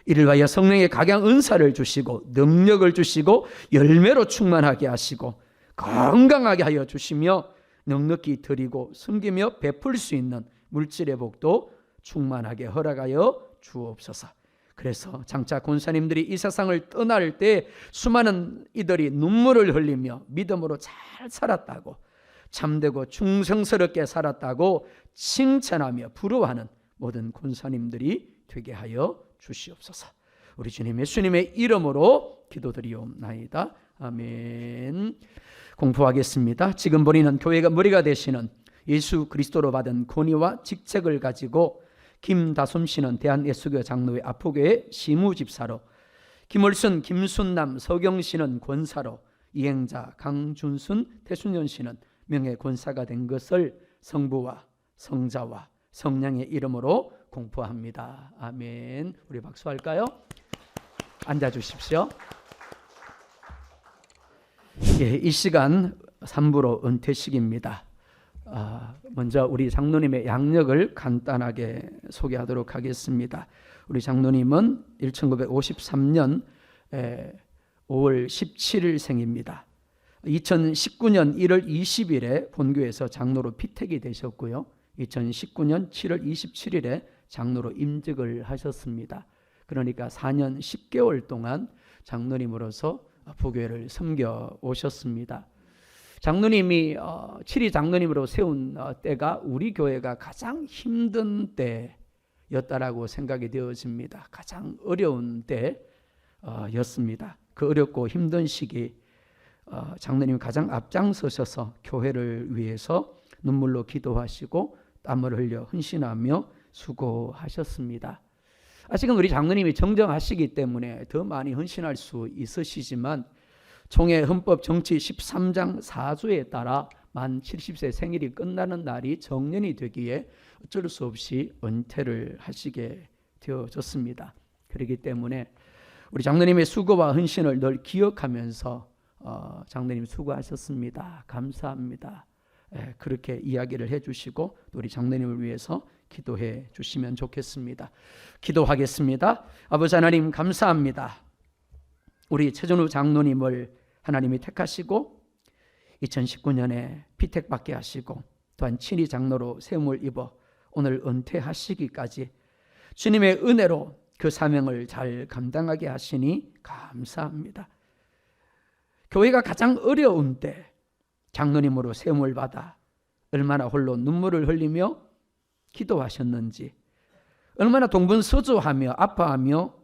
이를 위하여 성령의 각양 은사를 주시고 능력을 주시고 열매로 충만하게 하시고 건강하게 하여 주시며 넉넉히 드리고 섬기며 베풀 수 있는 물질의 복도 충만하게 허락하여 주옵소서. 그래서 장차 권사님들이 이 세상을 떠날 때 수많은 이들이 눈물을 흘리며 믿음으로 잘 살았다고, 참되고 충성스럽게 살았다고 칭찬하며 부러워하는 모든 권사님들이 되게 하여 주시옵소서. 우리 주님 예수님의 이름으로 기도드리옵나이다. 아멘. 공포하겠습니다. 지금 본인은 교회가 머리가 되시는 예수 그리스도로 받은 권위와 직책을 가지고 김다솜 씨는 대한예수교 장로회 아포교회 시무집사로, 김월순, 김순남, 서경 씨는 권사로, 이행자 강준순, 태순연 씨는 명예권사가 된 것을 성부와 성자와 성령의 이름으로 공포합니다. 아멘. 우리 박수할까요? 앉아주십시오. 이 시간 3부로 은퇴식입니다. 먼저 우리 장로님의 양력을 간단하게 소개하도록 하겠습니다. 우리 장로님은 1953년 5월 17일 생입니다. 2019년 1월 20일에 본교에서 장로로 피택이 되셨고요. 2019년 7월 27일에 장로로 임직을 하셨습니다. 그러니까 4년 10개월 동안 장로님으로서 부교회를 섬겨 오셨습니다. 장로님이 7위 장로님으로 세운 때가 우리 교회가 가장 힘든 때였다라고 생각이 되어집니다. 가장 어려운 때였습니다. 그 어렵고 힘든 시기 장로님이 가장 앞장서셔서 교회를 위해서 눈물로 기도하시고 땀을 흘려 헌신하며 수고하셨습니다. 아직은 우리 장로님이 정정하시기 때문에 더 많이 헌신할 수 있으시지만 총회 헌법 정치 13장 4조에 따라 만 70세 생일이 끝나는 날이 정년이 되기에 어쩔 수 없이 은퇴를 하시게 되어졌습니다. 그렇기 때문에 우리 장로님의 수고와 헌신을 늘 기억하면서 장로님 수고하셨습니다. 감사합니다. 그렇게 이야기를 해주시고 우리 장로님을 위해서 기도해 주시면 좋겠습니다. 기도하겠습니다. 아버지 하나님 감사합니다. 우리 최전우 장로님을 하나님이 택하시고 2019년에 피택받게 하시고 또한 친히 장로로 세움을 입어 오늘 은퇴하시기까지 주님의 은혜로 그 사명을 잘 감당하게 하시니 감사합니다. 교회가 가장 어려운 때 장로님으로 세움을 받아 얼마나 홀로 눈물을 흘리며 기도하셨는지, 얼마나 동분서주하며 아파하며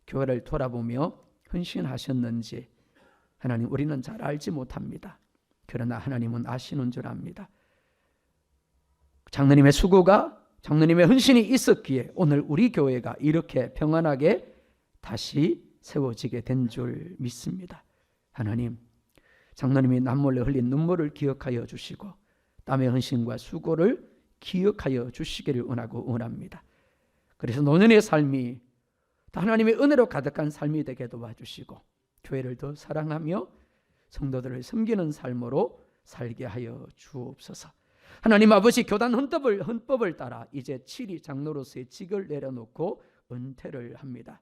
교회를 돌아보며 헌신하셨는지 하나님 우리는 잘 알지 못합니다. 그러나 하나님은 아시는 줄 압니다. 장로님의 수고가, 장로님의 헌신이 있었기에 오늘 우리 교회가 이렇게 평안하게 다시 세워지게 된 줄 믿습니다. 하나님, 장로님이 남몰래 흘린 눈물을 기억하여 주시고 땀의 헌신과 수고를 기억하여 주시기를 원합니다. 그래서 노년의 삶이 하나님의 은혜로 가득한 삶이 되게 도와주시고 교회를 더 사랑하며 성도들을 섬기는 삶으로 살게 하여 주옵소서. 하나님 아버지, 교단 헌법을 따라 이제 7위 장로로서의 직을 내려놓고 은퇴를 합니다.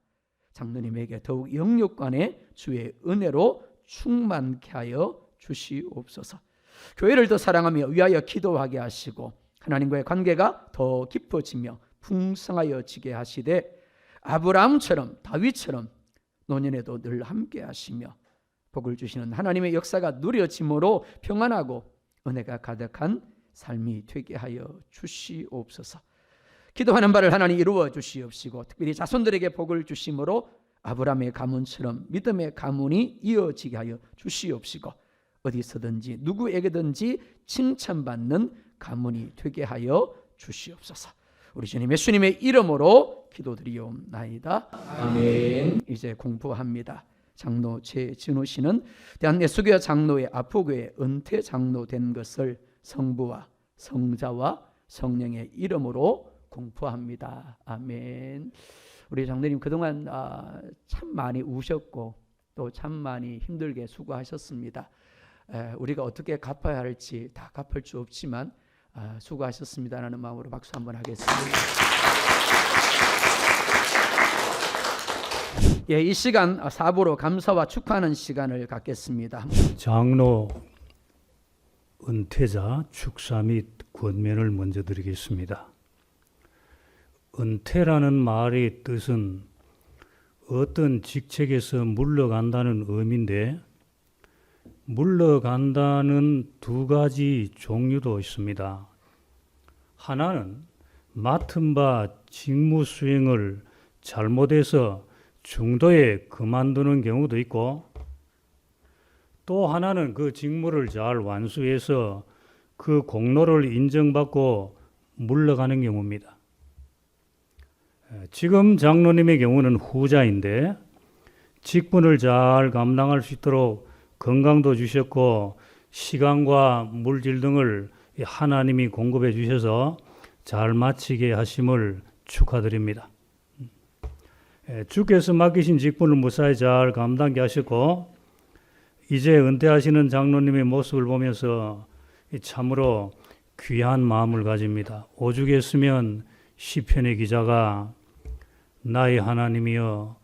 장로님에게 더욱 영육간의 주의 은혜로 충만케 하여 주시옵소서. 교회를 더 사랑하며 위하여 기도하게 하시고 하나님과의 관계가 더 깊어지며 풍성하여지게 하시되 아브라함처럼 다윗처럼 노년에도 늘 함께 하시며 복을 주시는 하나님의 역사가 누려짐으로 평안하고 은혜가 가득한 삶이 되게 하여 주시옵소서. 기도하는 바를 하나님 이루어 주시옵시고 특별히 자손들에게 복을 주심으로 아브라함의 가문처럼 믿음의 가문이 이어지게 하여 주시옵시고 어디서든지 누구에게든지 칭찬받는 가문이 되게 하여 주시옵소서. 우리 주님 예수님의 이름으로 기도드리옵나이다. 아멘. 이제 공부합니다. 장로 최진우 씨는 대한예수교회 장로의 아포교회 은퇴 장로 된 것을 성부와 성자와 성령의 이름으로 공포합니다. 아멘. 우리 장로님 그동안 참 많이 우셨고 또 참 많이 힘들게 수고하셨습니다. 우리가 어떻게 갚아야 할지 다 갚을 수 없지만 수고하셨습니다라는 마음으로 박수 한번 하겠습니다. 예, 이 시간 사부로 감사와 축하하는 시간을 갖겠습니다. 장로 은퇴자 축사 및 권면을 먼저 드리겠습니다. 은퇴라는 말의 뜻은 어떤 직책에서 물러간다는 의미인데 물러간다는 두 가지 종류도 있습니다. 하나는 맡은 바 직무 수행을 잘못해서 중도에 그만두는 경우도 있고 또 하나는 그 직무를 잘 완수해서 그 공로를 인정받고 물러가는 경우입니다. 지금 장로님의 경우는 후자인데 직분을 잘 감당할 수 있도록 건강도 주셨고 시간과 물질 등을 하나님이 공급해 주셔서 잘 마치게 하심을 축하드립니다. 주께서 맡기신 직분을 무사히 잘 감당하게 하셨고 이제 은퇴하시는 장로님의 모습을 보면서 참으로 귀한 마음을 가집니다. 오죽에 쓰면 시편의 기자가 나의 하나님이여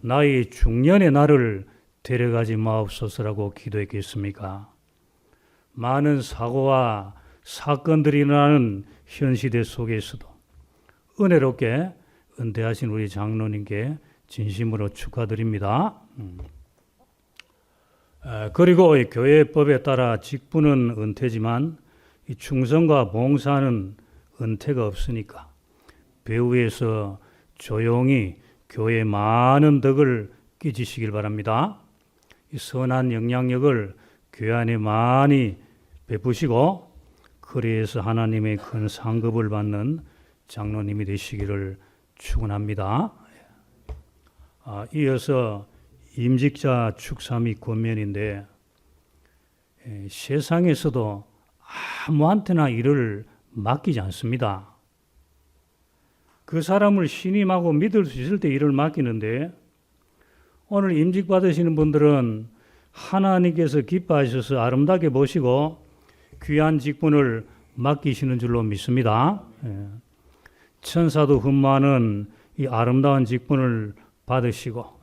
나의 중년의 나를 데려가지 마옵소서라고 기도했겠습니까? 많은 사고와 사건들이 일어나는 현 시대 속에서도 은혜롭게 은퇴하신 우리 장로님께 진심으로 축하드립니다. 그리고 이 교회법에 따라 직분은 은퇴지만 이 충성과 봉사는 은퇴가 없으니까 배후에서 조용히 교회에 많은 덕을 끼치시길 바랍니다. 이 선한 영향력을 교회 안에 많이 베푸시고 그래서 하나님의 큰 상급을 받는 장로님이 되시기를 축원합니다. 이어서 임직자 축사 및 권면인데 세상에서도 아무한테나 일을 맡기지 않습니다. 그 사람을 신임하고 믿을 수 있을 때 일을 맡기는데 오늘 임직 받으시는 분들은 하나님께서 기뻐하셔서 아름답게 보시고 귀한 직분을 맡기시는 줄로 믿습니다. 천사도 흠모하는 이 아름다운 직분을 받으시고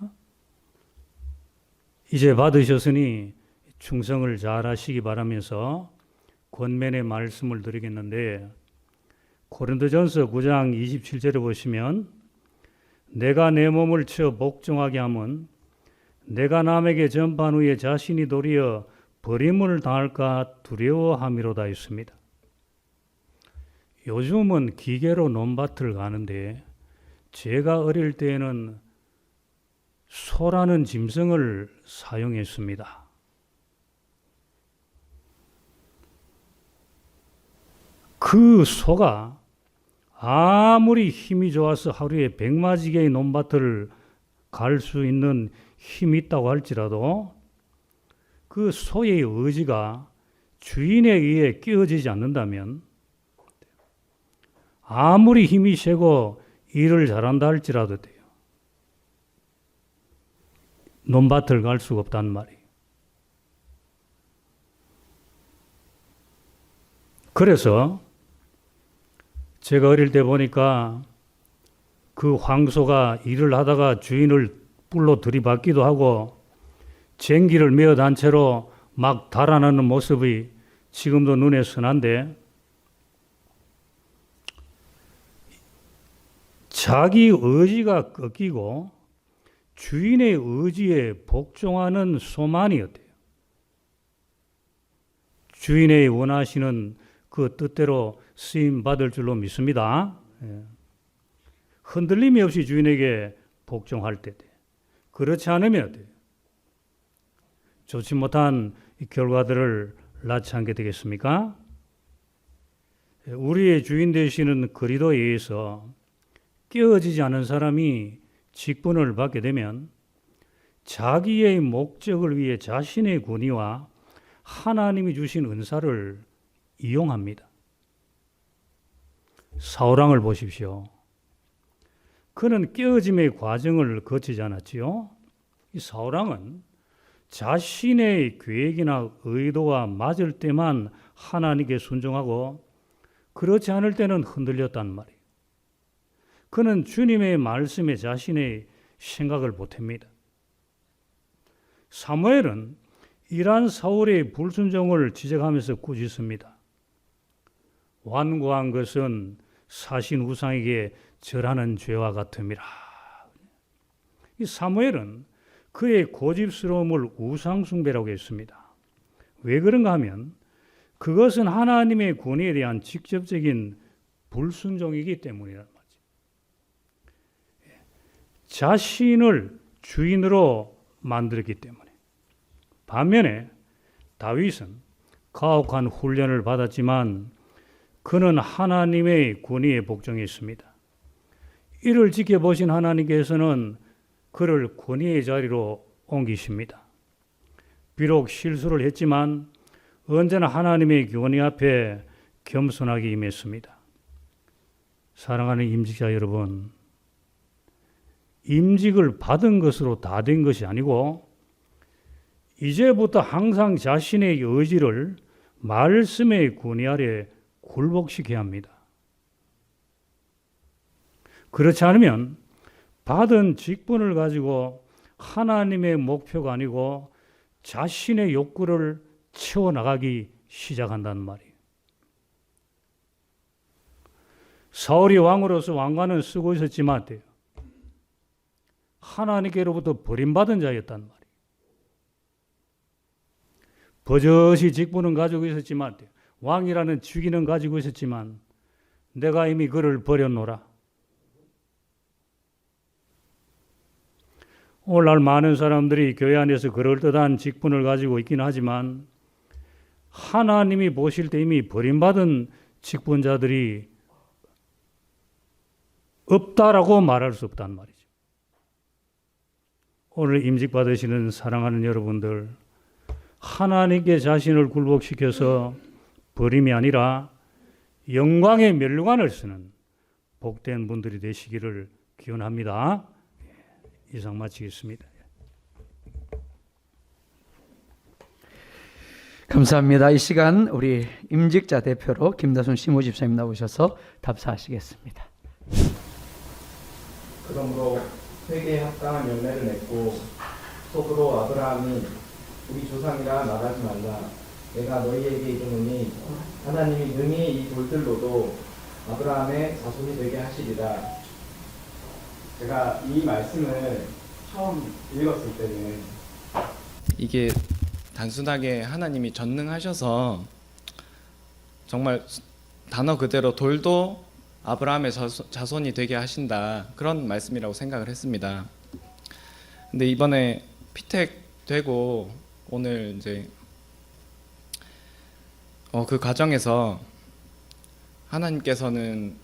이제 받으셨으니 충성을 잘 하시기 바라면서 권면의 말씀을 드리겠는데 고린도전서 9장 27절에 보시면 내가 내 몸을 쳐 복종하게 함은 내가 남에게 전파한 후에 자신이 도리어 버림을 당할까 두려워함이로다 했습니다. 요즘은 기계로 논밭을 가는데 제가 어릴 때에는 소라는 짐승을 사용했습니다. 그 소가 아무리 힘이 좋아서 하루에 100마지개의 논밭을 갈 수 있는 힘이 있다고 할지라도 그 소의 의지가 주인에 의해 끼어지지 않는다면 아무리 힘이 세고 일을 잘한다 할지라도 돼요. 논밭을 갈 수가 없단 말이에요. 그래서 제가 어릴 때 보니까 그 황소가 일을 하다가 주인을 뿔로 들이받기도 하고 쟁기를 메어 단 채로 막 달아나는 모습이 지금도 눈에 선한데 자기 의지가 꺾이고 주인의 의지에 복종하는 소만이었대요. 주인의 원하시는 그 뜻대로 쓰임 받을 줄로 믿습니다. 흔들림이 없이 주인에게 복종할 때 그렇지 않으면 좋지 못한 결과들을 낳지 않게 되겠습니까? 우리의 주인 되시는 그리스도에 의해서 깨어지지 않은 사람이 직분을 받게 되면 자기의 목적을 위해 자신의 권위와 하나님이 주신 은사를 이용합니다. 사울왕을 보십시오. 그는 깨어짐의 과정을 거치지 않았지요. 이 사울왕은 자신의 계획이나 의도와 맞을 때만 하나님께 순종하고 그렇지 않을 때는 흔들렸단 말이에요. 그는 주님의 말씀에 자신의 생각을 보탭니다. 사무엘은 이러한 사울의 불순종을 지적하면서 꾸짖습니다. 완고한 것은 사신 우상에게 절하는 죄와 같음이라. 이 사무엘은 그의 고집스러움을 우상숭배라고 했습니다. 왜 그런가 하면 그것은 하나님의 권위에 대한 직접적인 불순종이기 때문이란 말이죠. 자신을 주인으로 만들었기 때문에. 반면에 다윗은 가혹한 훈련을 받았지만 그는 하나님의 권위에 복종했습니다. 이를 지켜보신 하나님께서는 그를 권위의 자리로 옮기십니다. 비록 실수를 했지만 언제나 하나님의 권위 앞에 겸손하게 임했습니다. 사랑하는 임직자 여러분, 임직을 받은 것으로 다 된 것이 아니고 이제부터 항상 자신의 의지를 말씀의 권위 아래 굴복시켜야 합니다. 그렇지 않으면 받은 직분을 가지고 하나님의 목표가 아니고 자신의 욕구를 채워나가기 시작한단 말이에요. 사울이 왕으로서 왕관은 쓰고 있었지만 하나님께로부터 버림받은 자였단 말이에요. 버젓이 직분은 가지고 있었지만 왕이라는 직위는 가지고 있었지만 내가 이미 그를 버렸노라. 오늘날 많은 사람들이 교회 안에서 그럴듯한 직분을 가지고 있긴 하지만 하나님이 보실 때 이미 버림받은 직분자들이 없다라고 말할 수 없단 말이죠. 오늘 임직받으시는 사랑하는 여러분들, 하나님께 자신을 굴복시켜서 버림이 아니라 영광의 멸류관을 쓰는 복된 분들이 되시기를 기원합니다. 이상 마치겠습니다. 감사합니다. 이 시간 우리 임직자 대표로 김다순 시모 집사님 나오셔서 답사하시겠습니다. 그러므로 회개에 합당한 열매를 맺고 속으로 아브라함이 우리 조상이라 말하지 말라. 내가 너희에게 이르노니 하나님이 능히 이 돌들로도 아브라함의 자손이 되게 하시리라. 제가 이 말씀을 처음 읽었을 때는 이게 단순하게 하나님이 전능하셔서 정말 단어 그대로 돌도 아브라함의 자손이 되게 하신다, 그런 말씀이라고 생각을 했습니다. 근데 이번에 피택되고 오늘 이제 그 과정에서 하나님께서는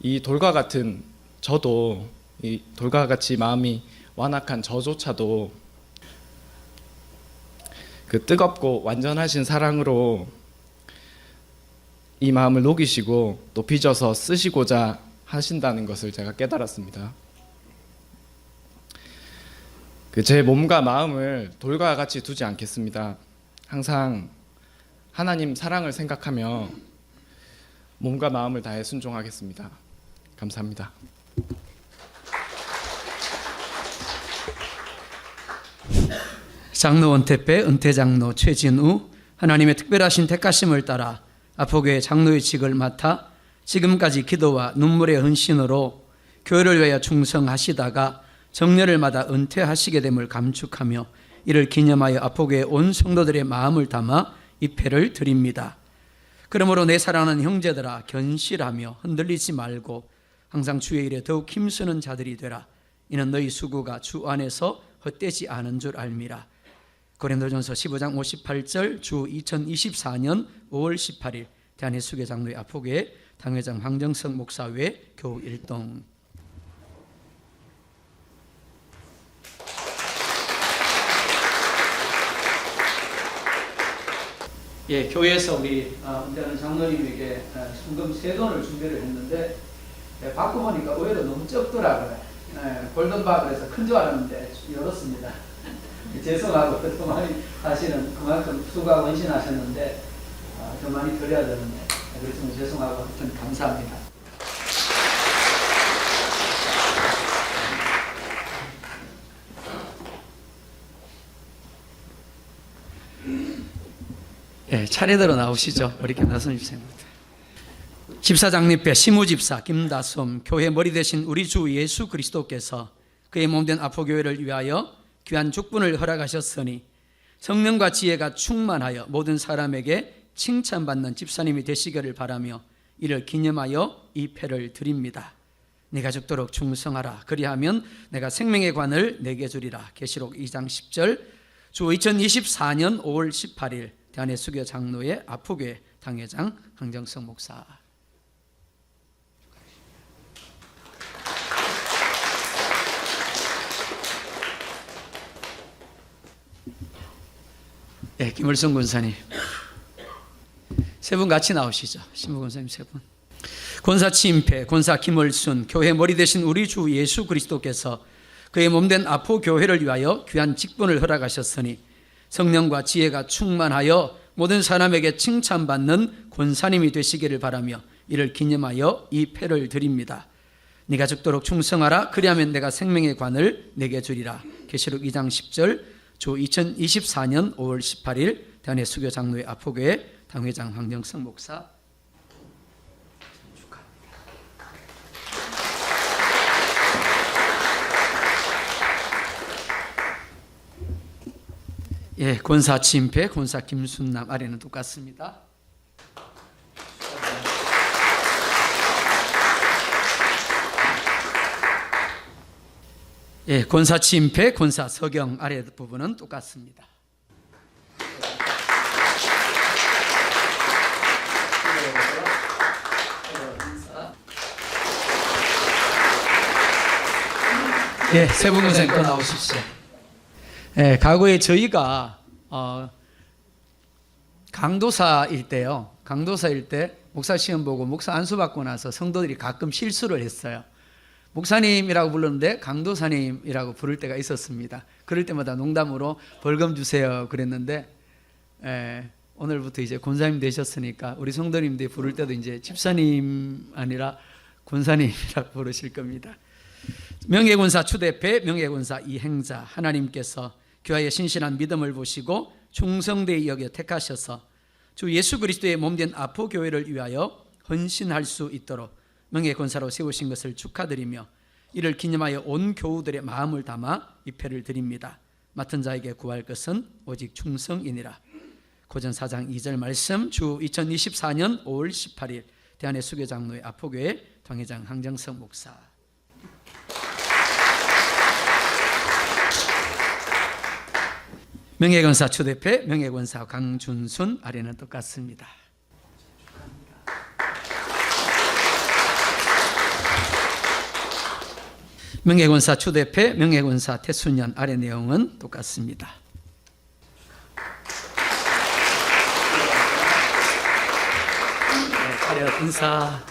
이 돌과 같은 저도, 이 돌과 같이 마음이 완악한 저조차도 그 뜨겁고 완전하신 사랑으로 이 마음을 녹이시고 또 빚어서 쓰시고자 하신다는 것을 제가 깨달았습니다. 제 몸과 마음을 돌과 같이 두지 않겠습니다. 항상 하나님 사랑을 생각하며 몸과 마음을 다해 순종하겠습니다. 감사합니다. 장로 원태배 은퇴장로 최진우, 하나님의 특별하신 택하심을 따라 아포교회 장로의 직을 맡아 지금까지 기도와 눈물의 헌신으로 교회를 위하여 충성하시다가 정년을 맞아 은퇴하시게 됨을 감축하며 이를 기념하여 아포교회 온 성도들의 마음을 담아 입회를 드립니다. 그러므로 내 사랑하는 형제들아, 견실하며 흔들리지 말고 항상 주의 일에 더욱 힘쓰는 자들이 되라. 이는 너희 수고가 주 안에서 헛되지 않은 줄 알미라. 고린도전서 15장 58절, 주 2024년 5월 18일 대한예수교 장로의 아포교회 당회장 황정석 목사외 교우 1동. 예, 교회에서 우리 은퇴하는 장로님에게 순금 세돈을 준비를 했는데 받고 보니까 의외로 너무 적더라고요. 골든바 그래서 큰 줄 알았는데 열었습니다. 죄송하고 더 많이 하시는 그만큼 수고하고 헌신하셨는데 더 많이 드려야 되는데 그렇지만 죄송하고 하여튼 감사합니다. 예, 차례대로 나오시죠. 우리 김다솜 집사님입니다. 집사장립회 시무집사 김다솜, 교회 머리 대신 우리 주 예수 그리스도께서 그의 몸된 아포교회를 위하여 귀한 죽분을 허락하셨으니 성령과 지혜가 충만하여 모든 사람에게 칭찬받는 집사님이 되시기를 바라며 이를 기념하여 이 패를 드립니다. 네가 죽도록 충성하라. 그리하면 내가 생명의 관을 내게 주리라. 계시록 2장 10절. 주 2024년 5월 18일 대한예수교 장로의 아포교회 당회장 황정석 목사. 네, 김을성 권사님. 세 분 같이 나오시죠. 신부 권사님 세 분. 권사 치임패, 권사 김을순, 교회 머리 대신 우리 주 예수 그리스도께서 그의 몸된 아포 교회를 위하여 귀한 직분을 허락하셨으니 성령과 지혜가 충만하여 모든 사람에게 칭찬받는 권사님이 되시기를 바라며 이를 기념하여 이 패를 드립니다. 네가 죽도록 충성하라. 그리하면 내가 생명의 관을 내게 주리라. 계시록 2장 10절. 주 2024년 5월 18일 대한의 수교 장로회 아포교회 당회장 황정성 목사. 예, 권사 진패, 권사 김순남 아래는 똑같습니다. 예, 권사 진패, 권사 서경 아래 부분은 똑같습니다. 예, 세 분 선생 또 나오십시오. 예, 과거에 저희가 강도사일 때요. 강도사일 때 목사 시험 보고 목사 안수 받고 나서 성도들이 가끔 실수를 했어요. 목사님이라고 불렀는데 강도사님이라고 부를 때가 있었습니다. 그럴 때마다 농담으로 벌금 주세요 그랬는데 오늘부터 이제 권사님 되셨으니까 우리 성도님들이 부를 때도 이제 집사님 아니라 권사님이라고 부르실 겁니다. 명예권사 추대패, 명예권사 이행자, 하나님께서 교회의 신실한 믿음을 보시고 충성되이 여겨 택하셔서 주 예수 그리스도의 몸된 아포교회를 위하여 헌신할 수 있도록 명예권사로 세우신 것을 축하드리며 이를 기념하여 온 교우들의 마음을 담아 입회를 드립니다. 맡은 자에게 구할 것은 오직 충성이니라. 고전 4장 2절 말씀. 주 2024년 5월 18일 대한의 수교장로회 아포교회 당회장 황정성 목사. 명예권사 추대패, 명예권사 강준순 아래는 똑같습니다. 명예권사 추대패, 명예권사 태순년 아래 내용은 똑같습니다. 차렷 인사.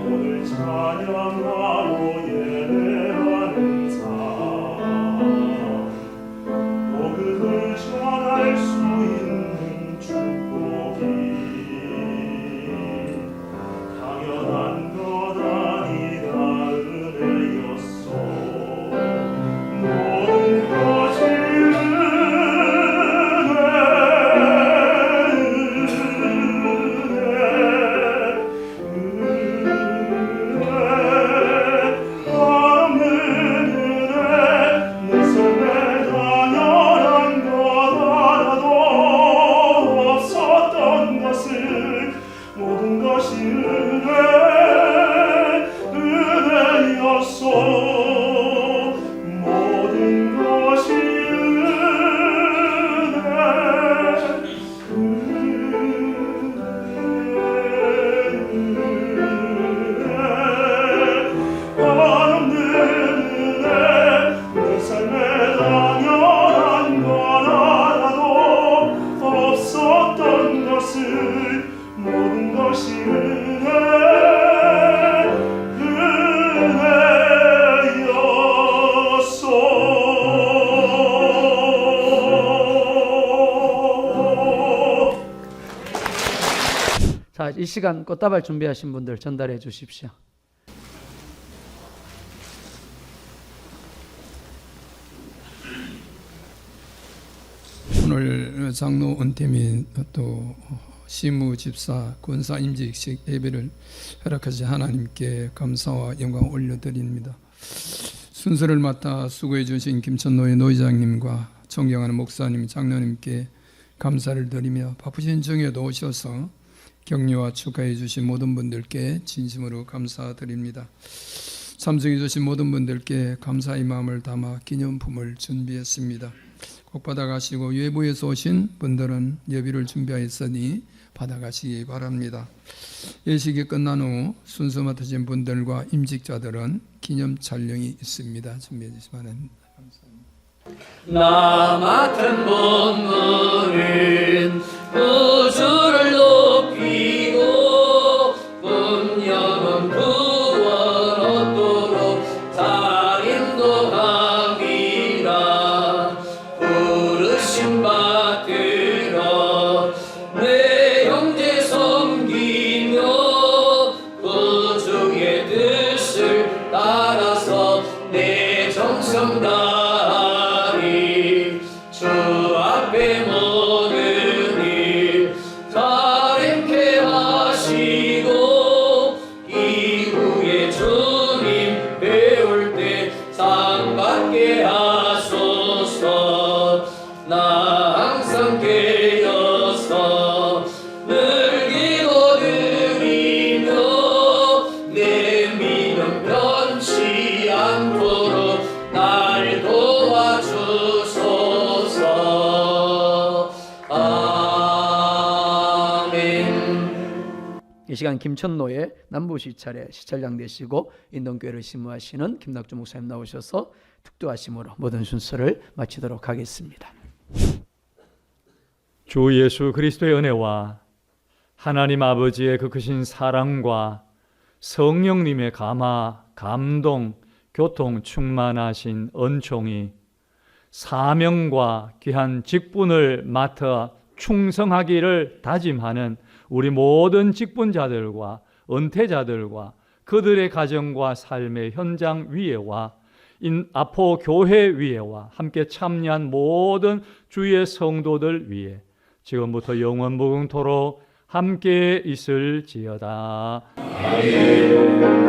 오늘 잘 자, 이 시간 꽃다발 준비하신 분들 전달해 주십시오. 오늘 장로 은퇴 및 또 시무 집사 권사 임직식 예배를 허락하신 하나님께 감사와 영광 올려드립니다. 순서를 맡아 수고해 주신 김천노회 노회장님과 존경하는 목사님, 장로님께 감사를 드리며 바쁘신 중에도 오셔서 격려와 축하해 주신 모든 분들께 진심으로 감사드립니다. 참석해 주신 모든 분들께 감사의 마음을 담아 기념품을 준비했습니다. 꼭 받아가시고 외부에서 오신 분들은 예비를 준비하였으니 받아가시기 바랍니다. 예식이 끝난 후 순서 맡으신 분들과 임직자들은 기념 촬영이 있습니다. 준비해 주시면 합니다. 나 맡은 본분은 우주를 높이고 분명한 구원 얻도록 잘 인도함이라. 부르심 받들어 내 형제 섬기며 구주의 뜻을 따라서 내 정성 다하리. 주 앞에 모든 일 자랭케 하시고 이후에 주님 배울 때 상 받게 하소서. 나 항상 깨어서 늘 기도드리며 내 믿음 변치 않도록 날 도와주소서. 아멘. 이 시간 김천노의 남부시찰에 시찰장 되시고 인동교회를 심무하시는 김낙주 목사님 나오셔서 특도하심으로 모든 순서를 마치도록 하겠습니다. 주 예수 그리스도의 은혜와 하나님 아버지의 그 크신 사랑과 성령님의 감화, 감동, 교통 충만하신 은총이 사명과 귀한 직분을 맡아 충성하기를 다짐하는 우리 모든 직분자들과 은퇴자들과 그들의 가정과 삶의 현장 위에와 아포 교회 위에와 함께 참여한 모든 주의 성도들 위에 지금부터 영원무궁토록 함께 있을지어다. 아멘.